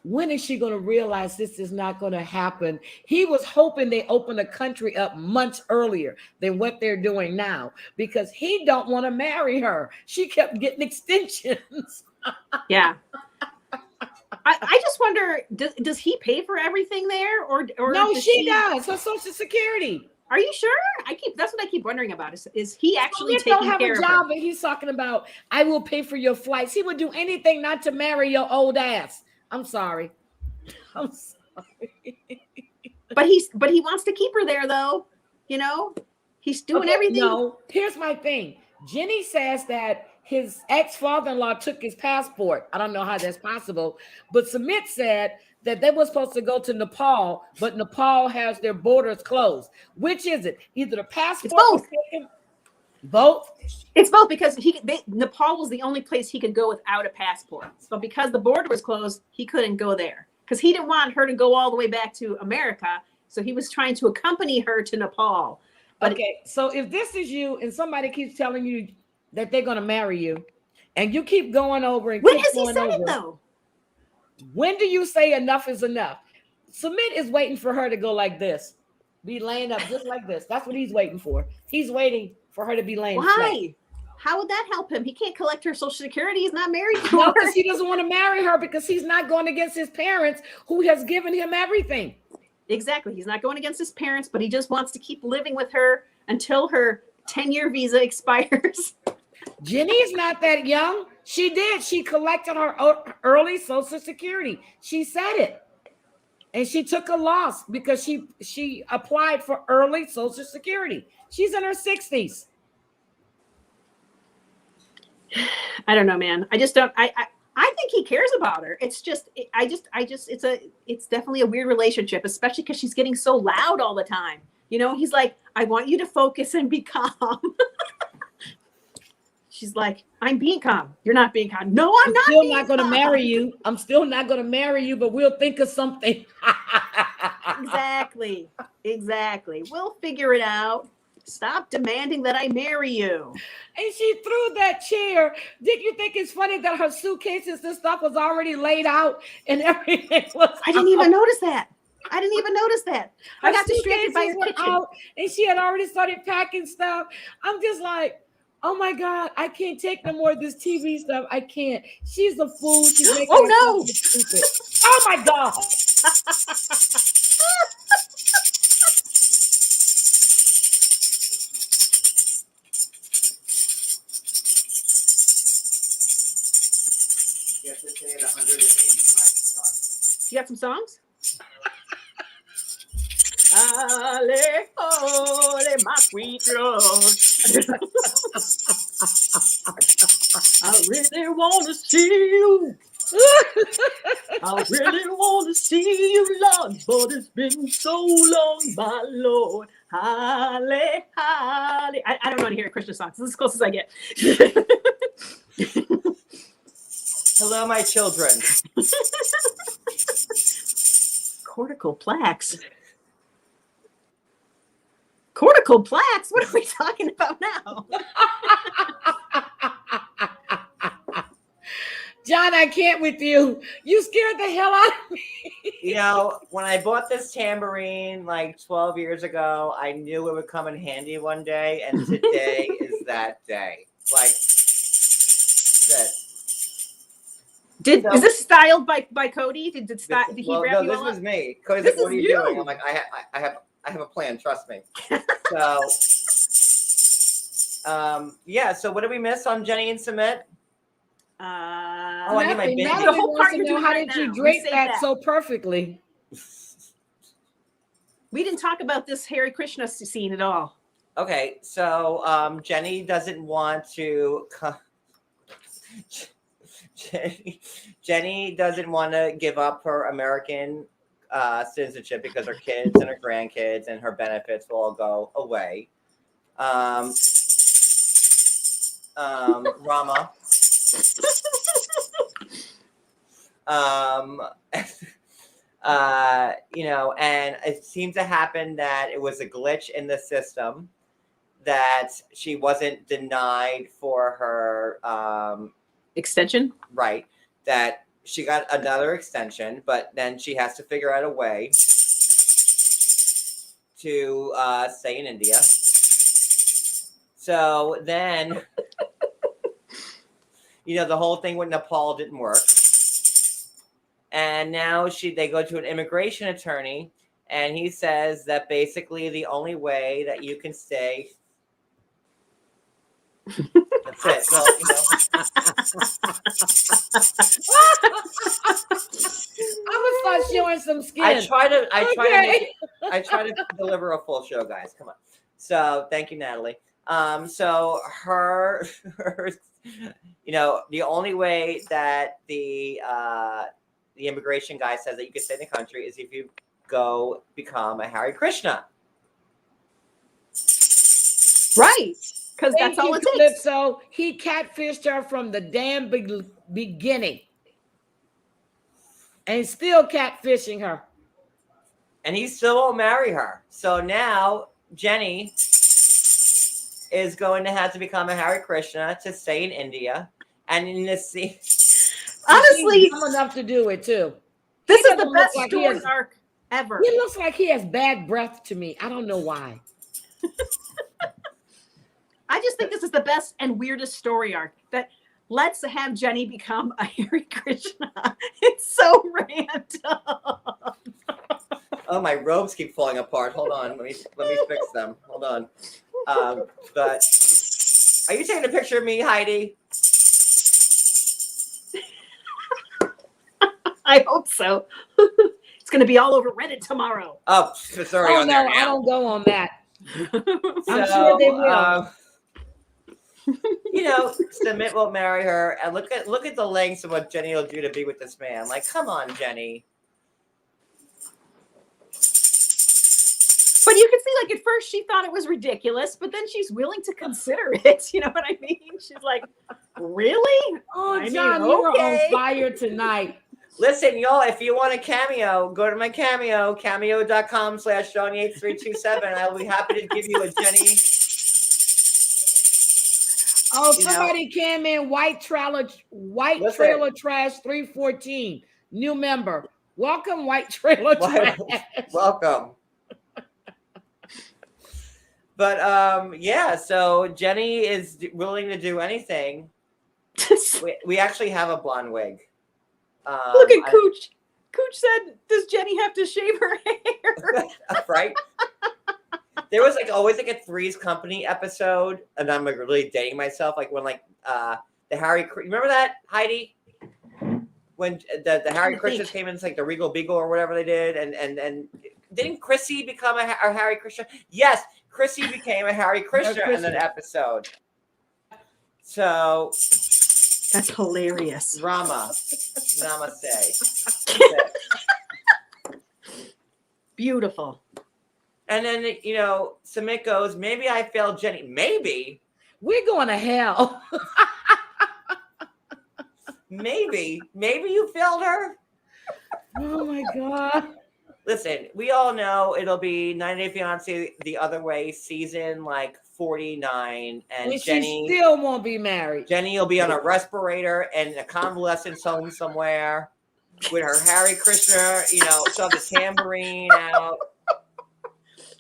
when is she going to realize this is not going to happen? He was hoping they open the country up months earlier than what they're doing now because he don't want to marry her. She kept getting extensions. Yeah. I just wonder, does he pay for everything there, or no? She does. Her Social Security. Are you sure? That's what I keep wondering about. Is he actually Sumit don't taking have care a of job, her? and he's talking about I will pay for your flights. He would do anything not to marry your old ass. I'm sorry. But he wants to keep her there, though. He's doing everything. No, here's my thing. Jenny says that his ex-father-in-law took his passport. I don't know how that's possible, but Sumit said that they were supposed to go to Nepal, but Nepal has their borders closed. Which is it? Either the passport was taken. Both. It's both because Nepal was the only place he could go without a passport. So because the border was closed, he couldn't go there because he didn't want her to go all the way back to America. So he was trying to accompany her to Nepal. But okay, so if this is you and somebody keeps telling you that they're going to marry you, and you keep going over and when has he said it though? When do you say enough is enough? Sumit is waiting for her to go like this, be laying up just like this. That's what he's waiting for. He's waiting for her to be laying. Why? How would that help him? He can't collect her Social Security. He's not married to No, her. because he doesn't want to marry her because he's not going against his parents who has given him everything. Exactly. He's not going against his parents, but he just wants to keep living with her until her 10-year visa expires. Jenny's not that young. She did. She collected her early Social Security. She said it. And she took a loss because she applied for early Social Security. She's in her 60s. I don't know, man. I just don't. I think he cares about her. It's just. It's definitely a weird relationship, especially because she's getting so loud all the time. He's like, I want you to focus and be calm. She's like, I'm being calm. You're not being calm. No, I'm not. Still not going to marry you. I'm still not going to marry you, but we'll think of something. Exactly. We'll figure it out. Stop demanding that I marry you. And she threw that chair. Did you think it's funny that her suitcases and stuff was already laid out and everything was I didn't even notice that. I got distracted by her kitchen. Out, and she had already started packing stuff. I'm just like, oh my God, I can't take no more of this TV stuff. I can't. She's a fool. She's making no. stupid. Oh my God. You have to say it 185 times. You got some songs? Ale, ole, my sweet Lord. I really want to see you. I really want to see you, Lord, but it's been so long, my Lord. Halle, halle. I don't know how to hear a Krishna song. This is as close as I get. Hello, my children. Cortical plaques. Cortical plaques? What are we talking about now? John, I can't with you. You scared the hell out of me. You know, when I bought this tambourine like 12 years ago, I knew it would come in handy one day, and today is that day. Like, that. Is this styled by Cody? Did he wrap no, you this all was up? me. Cody's This like, what are is you you. doing? I'm like, I have a plan. Trust me. So, yeah. So, what did we miss on Jenny and Sumit? Oh, I need my Nothing. baby. Natalie The whole wants part to you're know doing how right did you now. We drape saved that so perfectly? We didn't talk about this Hare Krishna scene at all. Okay, so Jenny doesn't want to. Jenny doesn't want to give up her American citizenship because her kids and her grandkids and her benefits will all go away. Rama. You know, and it seemed to happen that it was a glitch in the system, that she wasn't denied for her Extension? right, that she got another extension, but then she has to figure out a way to stay in India. So then, you know, the whole thing with Nepal didn't work. And now they go to an immigration attorney, and he says that basically the only way that you can stay. That's it. Well, you know. I'm gonna start showing some skin. I try to deliver a full show, guys. Come on. So thank you, Natalie. So her, you know, the only way that the immigration guy says that you can stay in the country is if you go become a Hare Krishna. Right. Because that's all it takes. So he catfished her from the damn beginning. And still catfishing her. And he still won't marry her. So now Jenny is going to have to become a Hare Krishna to stay in India. And in this scene, honestly, I'm enough to do it too. This is the best story arc ever. He looks like he has bad breath to me. I don't know why. I just think this is the best and weirdest story arc. That let's have Jenny become a Hare Krishna. It's so random. Oh, my robes keep falling apart. Hold on, let me fix them. Hold on. But are you taking a picture of me, Heidi? I hope so. It's going to be all over Reddit tomorrow. Oh, sorry. Oh no, I don't go on that. I'm sure they will. You know, Sumit will marry her, and look at the lengths of what Jenny will do to be with this man. Like, come on, Jenny. But you can see, like, at first she thought it was ridiculous, but then she's willing to consider it. You know what I mean? She's like, really? Oh, John, you were on fire tonight. Listen, y'all, if you want a cameo, go to my cameo, cameo.com/Shawnyates327. I'll be happy to give you a Jenny. Oh, somebody came in, white trailer trash 314. New member. Welcome, white trailer trash. Welcome. But yeah, so Jenny is willing to do anything. We actually have a blonde wig. Look at Cooch. Cooch said, "Does Jenny have to shave her hair?" Right? There was always a Three's Company episode, and I'm really dating myself. Like when the Hare, remember that, Heidi? When the Hare Krishnas came in, it's like the Regal Beagle or whatever they did, and didn't Chrissy become a Hare Krishna? Yes, Chrissy became a Hare Krishna in an episode. So that's hilarious. Rama, namaste. Beautiful. And then Sumit goes, maybe I failed Jenny. Maybe we're going to hell. Maybe you failed her. Oh my God. Listen, we all know it'll be 90 Day Fiancé the other way, season 49, and Jenny she still won't be married. Jenny will be on a respirator and a convalescence home somewhere with her Hare Krishna, she'll have the tambourine out.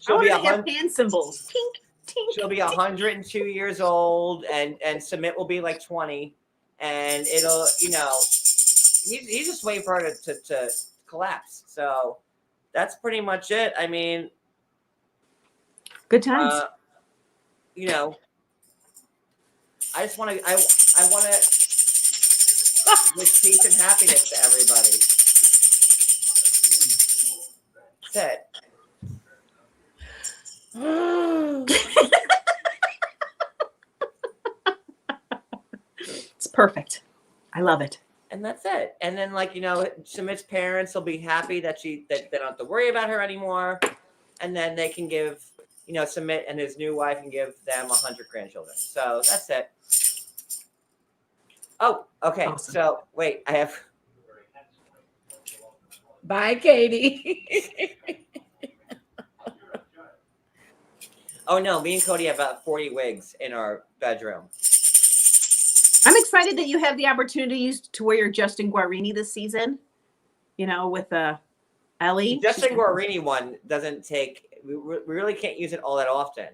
She'll be have hand symbols. Tink, tink, she'll be 102 years old, and Sumit will be 20, and it'll he's just waiting for her to collapse. So that's pretty much it. I mean, good times. I just want to. I want to wish peace and happiness to everybody. That's it. It's perfect. I love it. And that's it. And then Sumit's parents will be happy that they don't have to worry about her anymore. And then they can give, Sumit and his new wife can give them 100 grandchildren. So that's it. Oh, okay. Awesome. So wait, I have. Bye, Katie. Oh no, me and Cody have about 40 wigs in our bedroom. I'm excited that you have the opportunity to wear your Justin Guarini this season. With Ellie. The Justin Guarini one doesn't take. We really can't use it all that often.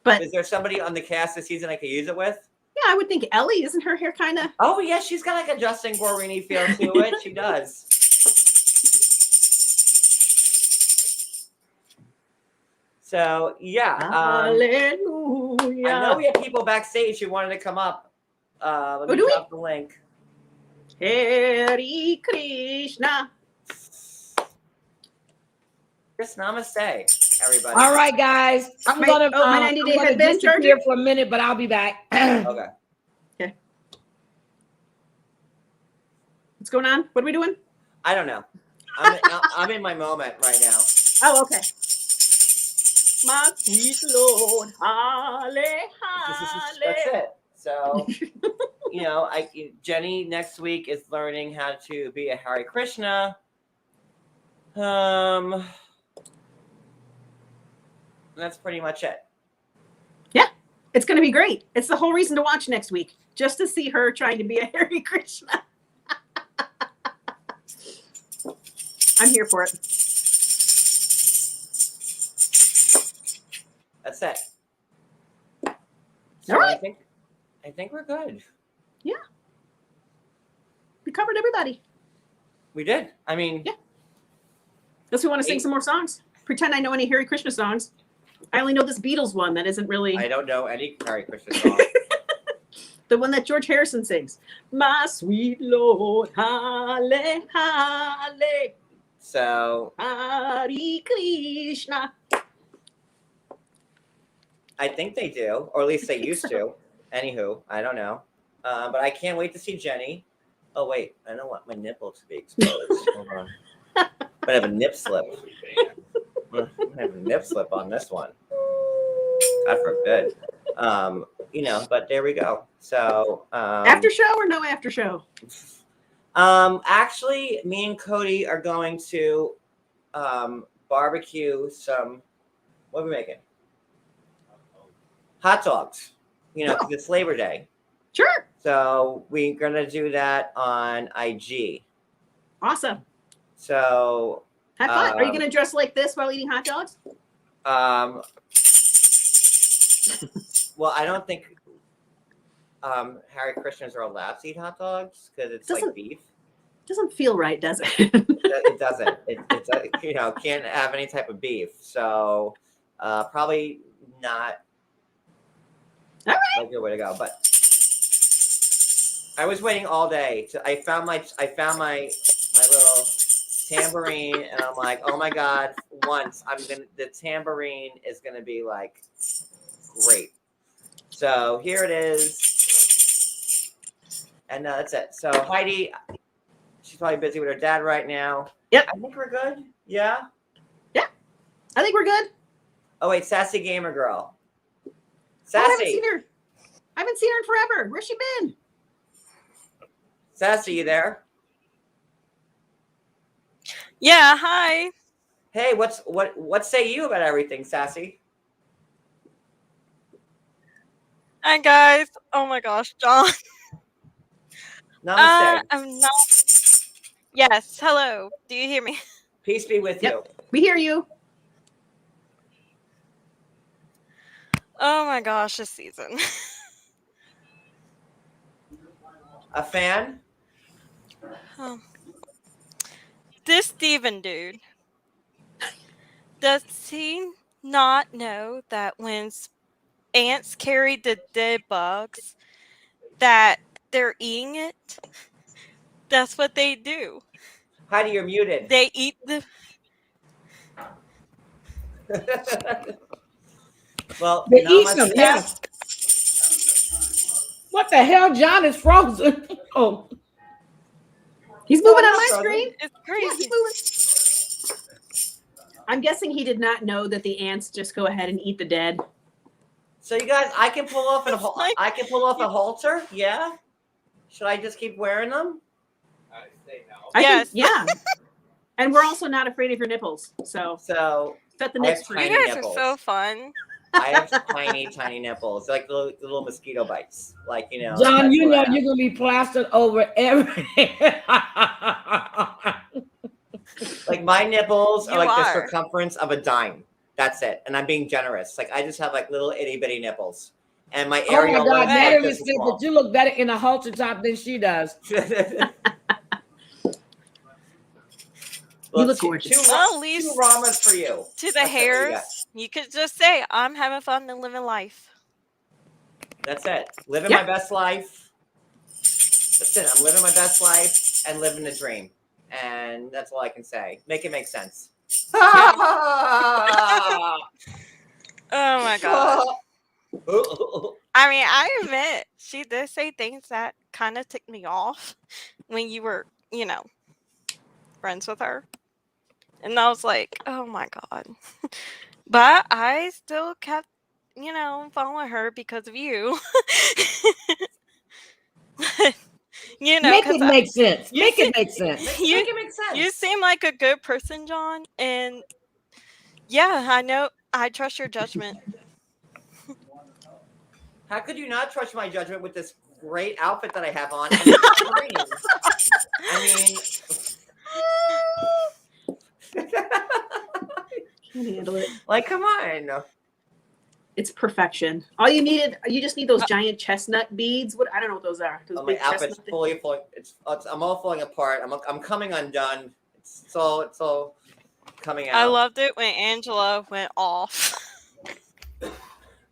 But is there somebody on the cast this season I could use it with? Yeah, I would think Ellie. Isn't her hair kind of? Oh yeah, she's got a Justin Guarini feel to it. She does. So yeah, hallelujah. I know we have people backstage who wanted to come up. Let me drop the link. Hare Krishna. Just namaste, everybody. All right, guys. I'm gonna 90-day headband disappear for a minute, but I'll be back. Okay. What's going on? What are we doing? I don't know. I'm in my moment right now. Oh, okay. My sweet Lord, Hare, That's it. So, Jenny next week is learning how to be a Hare Krishna. That's pretty much it. Yeah, it's going to be great. It's the whole reason to watch next week, just to see her trying to be a Hare Krishna. I'm here for it. That's it. So all right. I think we're good. Yeah. We covered everybody. We did. I mean, yeah. Unless we want to sing some more songs. Pretend I know any Hare Krishna songs. I only know this Beatles one that isn't really. I don't know any Hare Krishna song. The one that George Harrison sings. My sweet Lord, Hare, Hare. So. Hare Krishna. I think they do, or at least they used to. Anywho, I don't know. But I can't wait to see Jenny. Oh, wait. I don't want my nipple to be exposed. Hold on. I have a nip slip. I have a nip slip on this one. God forbid. But there we go. So. After show or no after show? Actually, me and Cody are going to barbecue some. What are we making? Hot dogs. You know, 'cause it's Labor Day. Sure. So we're gonna do that on IG. Awesome. So Have fun. Are you going to dress like this while eating hot dogs? Well, I don't think Hare Krishnas are allowed to eat hot dogs because it's like beef. Doesn't feel right, does it? It doesn't. It's you know, can't have any type of beef. So probably not. All right. A good way to go. But I was waiting all day. I found my little tambourine, and I'm like, oh my god! The tambourine is gonna be like great. So here it is, and that's it. So Heidi, she's probably busy with her dad right now. Yep. I think we're good. Yeah. Yeah. I think we're good. Oh wait, Sassy Gamer Girl. Oh, I Sassy. I haven't seen her in forever. Where's she been? Sassy, you there? Yeah, hi. Hey, what say you about everything, Sassy? Hi guys. Oh my gosh, John. Namaste. I'm not. Yes, hello. Do you hear me? Peace be with you. We hear you. Oh my gosh, this season. A fan? This Steven dude. Does he not know that when ants carry the dead bugs, that they're eating it? That's what they do. Heidi, you're muted. They eat the. Well, They eat them, namaste. yeah. What the hell? John is frozen. Oh, He's moving on I'm my frozen. screen. It's Yeah, crazy. he's moving. I'm guessing he did not know that the ants just go ahead and eat the dead. So you guys, I can pull off It's like- I can pull off a halter. Yeah. Should I just keep wearing them? I say no. I Yes. think, yeah. And we're also not afraid of your nipples. So So set the I nips have free. You tiny guys nipples. are so fun. I have tiny nipples, like the little mosquito bites, like you know. John, that's you what know I have. you're gonna be plastered over everything. Like my nipples are You like the are. circumference of a dime. That's it, and I'm being generous. Like I just have like little itty bitty nipples, and my Oh my areola God, is like Natalie this said small. that you look better in a halter top than she does. You look gorgeous. Well, at least two ramas for you. to the That's it, what you got. hairs, you could just say, I'm having fun and living life. That's it. Living Yeah. my best life. That's it. I'm living my best life and living the dream. And that's all I can say. Make it make sense. Oh my God. I mean, I admit, she did say things that kind of ticked me off when you were, friends with her. And I was like, oh my God. But I still kept, following her because of you. Make it make sense. you Make see- it make sense. Make it make sense. You seem like a good person, John. And yeah, I know. I trust your judgment. How could you not trust my judgment with this great outfit that I have on? And it's green? Can't handle it. Like, come on. It's perfection. All you just need those giant chestnut beads. I don't know what those are. Those My big outfit's chestnut fully falling. I'm all falling apart. I'm coming undone. It's all coming out. I loved it when Angela went off.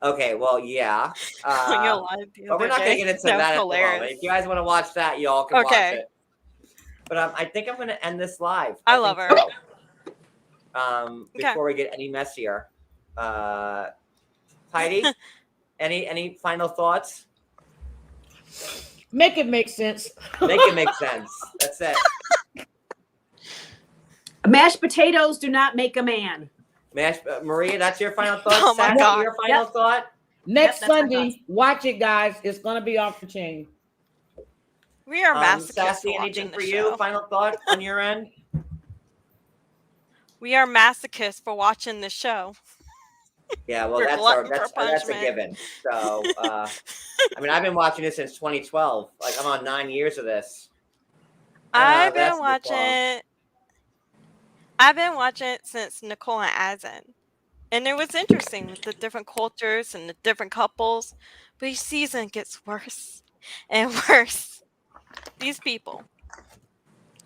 Okay, well, yeah. on your live the But we're other not going day. to get into That was that at the hilarious. moment. If you guys want to watch that, y'all can watch Okay. it. But I think I'm going to end this live. I love think her. so. Okay. Before we get any messier. Heidi, any final thoughts? Make it make sense. Make it make sense. That's it. Mashed potatoes do not make a man. Maria, that's your final thought? Oh my Sassy, God. your final thought? Next Yep, that's my Sunday, watch it, guys. It's gonna be off the chain. We are masochists Sassy, for anything watching for the you? show. Final thought on your end? We are masochists for watching the show. Yeah, well, We're that's glutton for that's a punishment. given. So, I mean, I've been watching this since 2012. Like, I'm on 9 years of this. I've been That's this long. watching. I've been watching it since Nicole and Azen, and it was interesting with the different cultures and the different couples. But each season gets worse and worse. These people.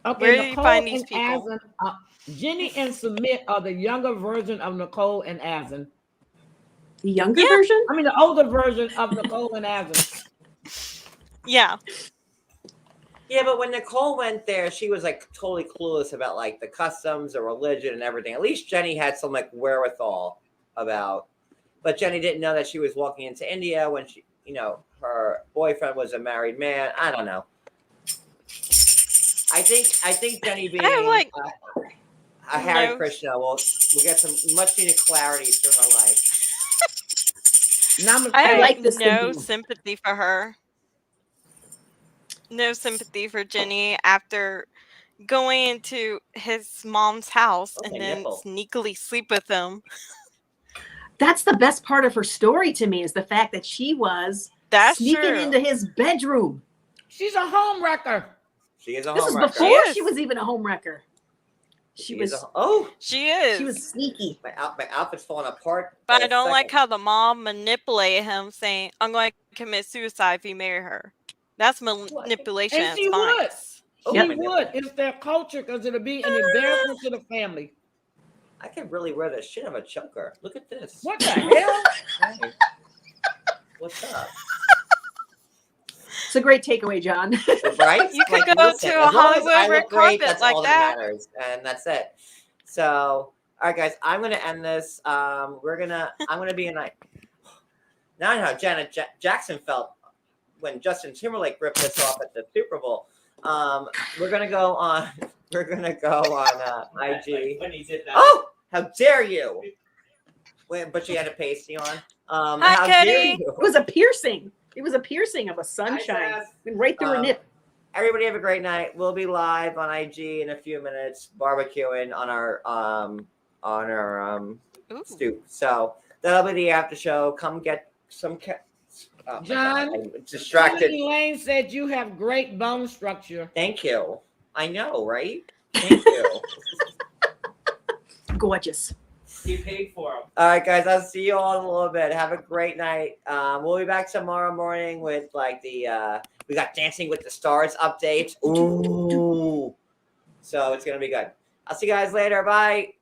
Okay, Where do you Nicole find these and people? Azen, Jenny and Sumit are the younger version of Nicole and Azen. The younger Yeah. version? I mean, the older version of Nicole and Azen. Yeah. Yeah, but when Nicole went there, she was like totally clueless about like the customs, the religion, and everything. At least Jenny had some like wherewithal about. But Jenny didn't know that she was walking into India when she, you know, her boyfriend was a married man. I don't know. I think Jenny being like a Hare no- Krishna will get some much needed clarity through her life. Namaste. I have like this no thinking. sympathy for her. No sympathy for Jenny after going into his mom's house and my then nipple. sneakily sleep with him. That's the best part of her story to me, is the fact that she was That's sneaking true. into his bedroom. She's a home wrecker. She is a This was homewrecker. before She she is. was even a homewrecker. She is a- She is. She was sneaky. my outfit's falling apart. But for I a don't like second. how the mom manipulated him, saying, "I'm going to commit suicide if you marry her." That's manipulation And at she its would. finest. Oh, She my nipple. would. It's their culture because it'll be an embarrassment to the family. I could really wear the shit of a choker. Look at this. What the hell? Hey. What's up? It's a great takeaway, John. Right? You could go listen, to a as long as Hollywood I red look great, carpet that's like all that. matters, and that's it. So, all right, guys, I'm gonna end this. I'm gonna be a night. Now I know how Janet Jackson felt when Justin Timberlake ripped this off at the Super Bowl. We're gonna go on. We're gonna go on IG. When he did that. Oh, how dare you! Wait, but she had a pasty on. Hi, how dare Kitty. you! It was a piercing. It was a piercing of a sunshine. Sass. Went right through her nip. Everybody have a great night. We'll be live on IG in a few minutes, barbecuing on our Ooh. stoop. So that'll be the after show. Come get some. Oh, my John, God, I'm distracted. Elaine said you have great bone structure. Thank you. I know, right? Thank you. Gorgeous. He paid for him. All right, guys. I'll see you all in a little bit. Have a great night. We'll be back tomorrow morning with like the we got Dancing with the Stars update. Ooh. So it's gonna be good. I'll see you guys later. Bye.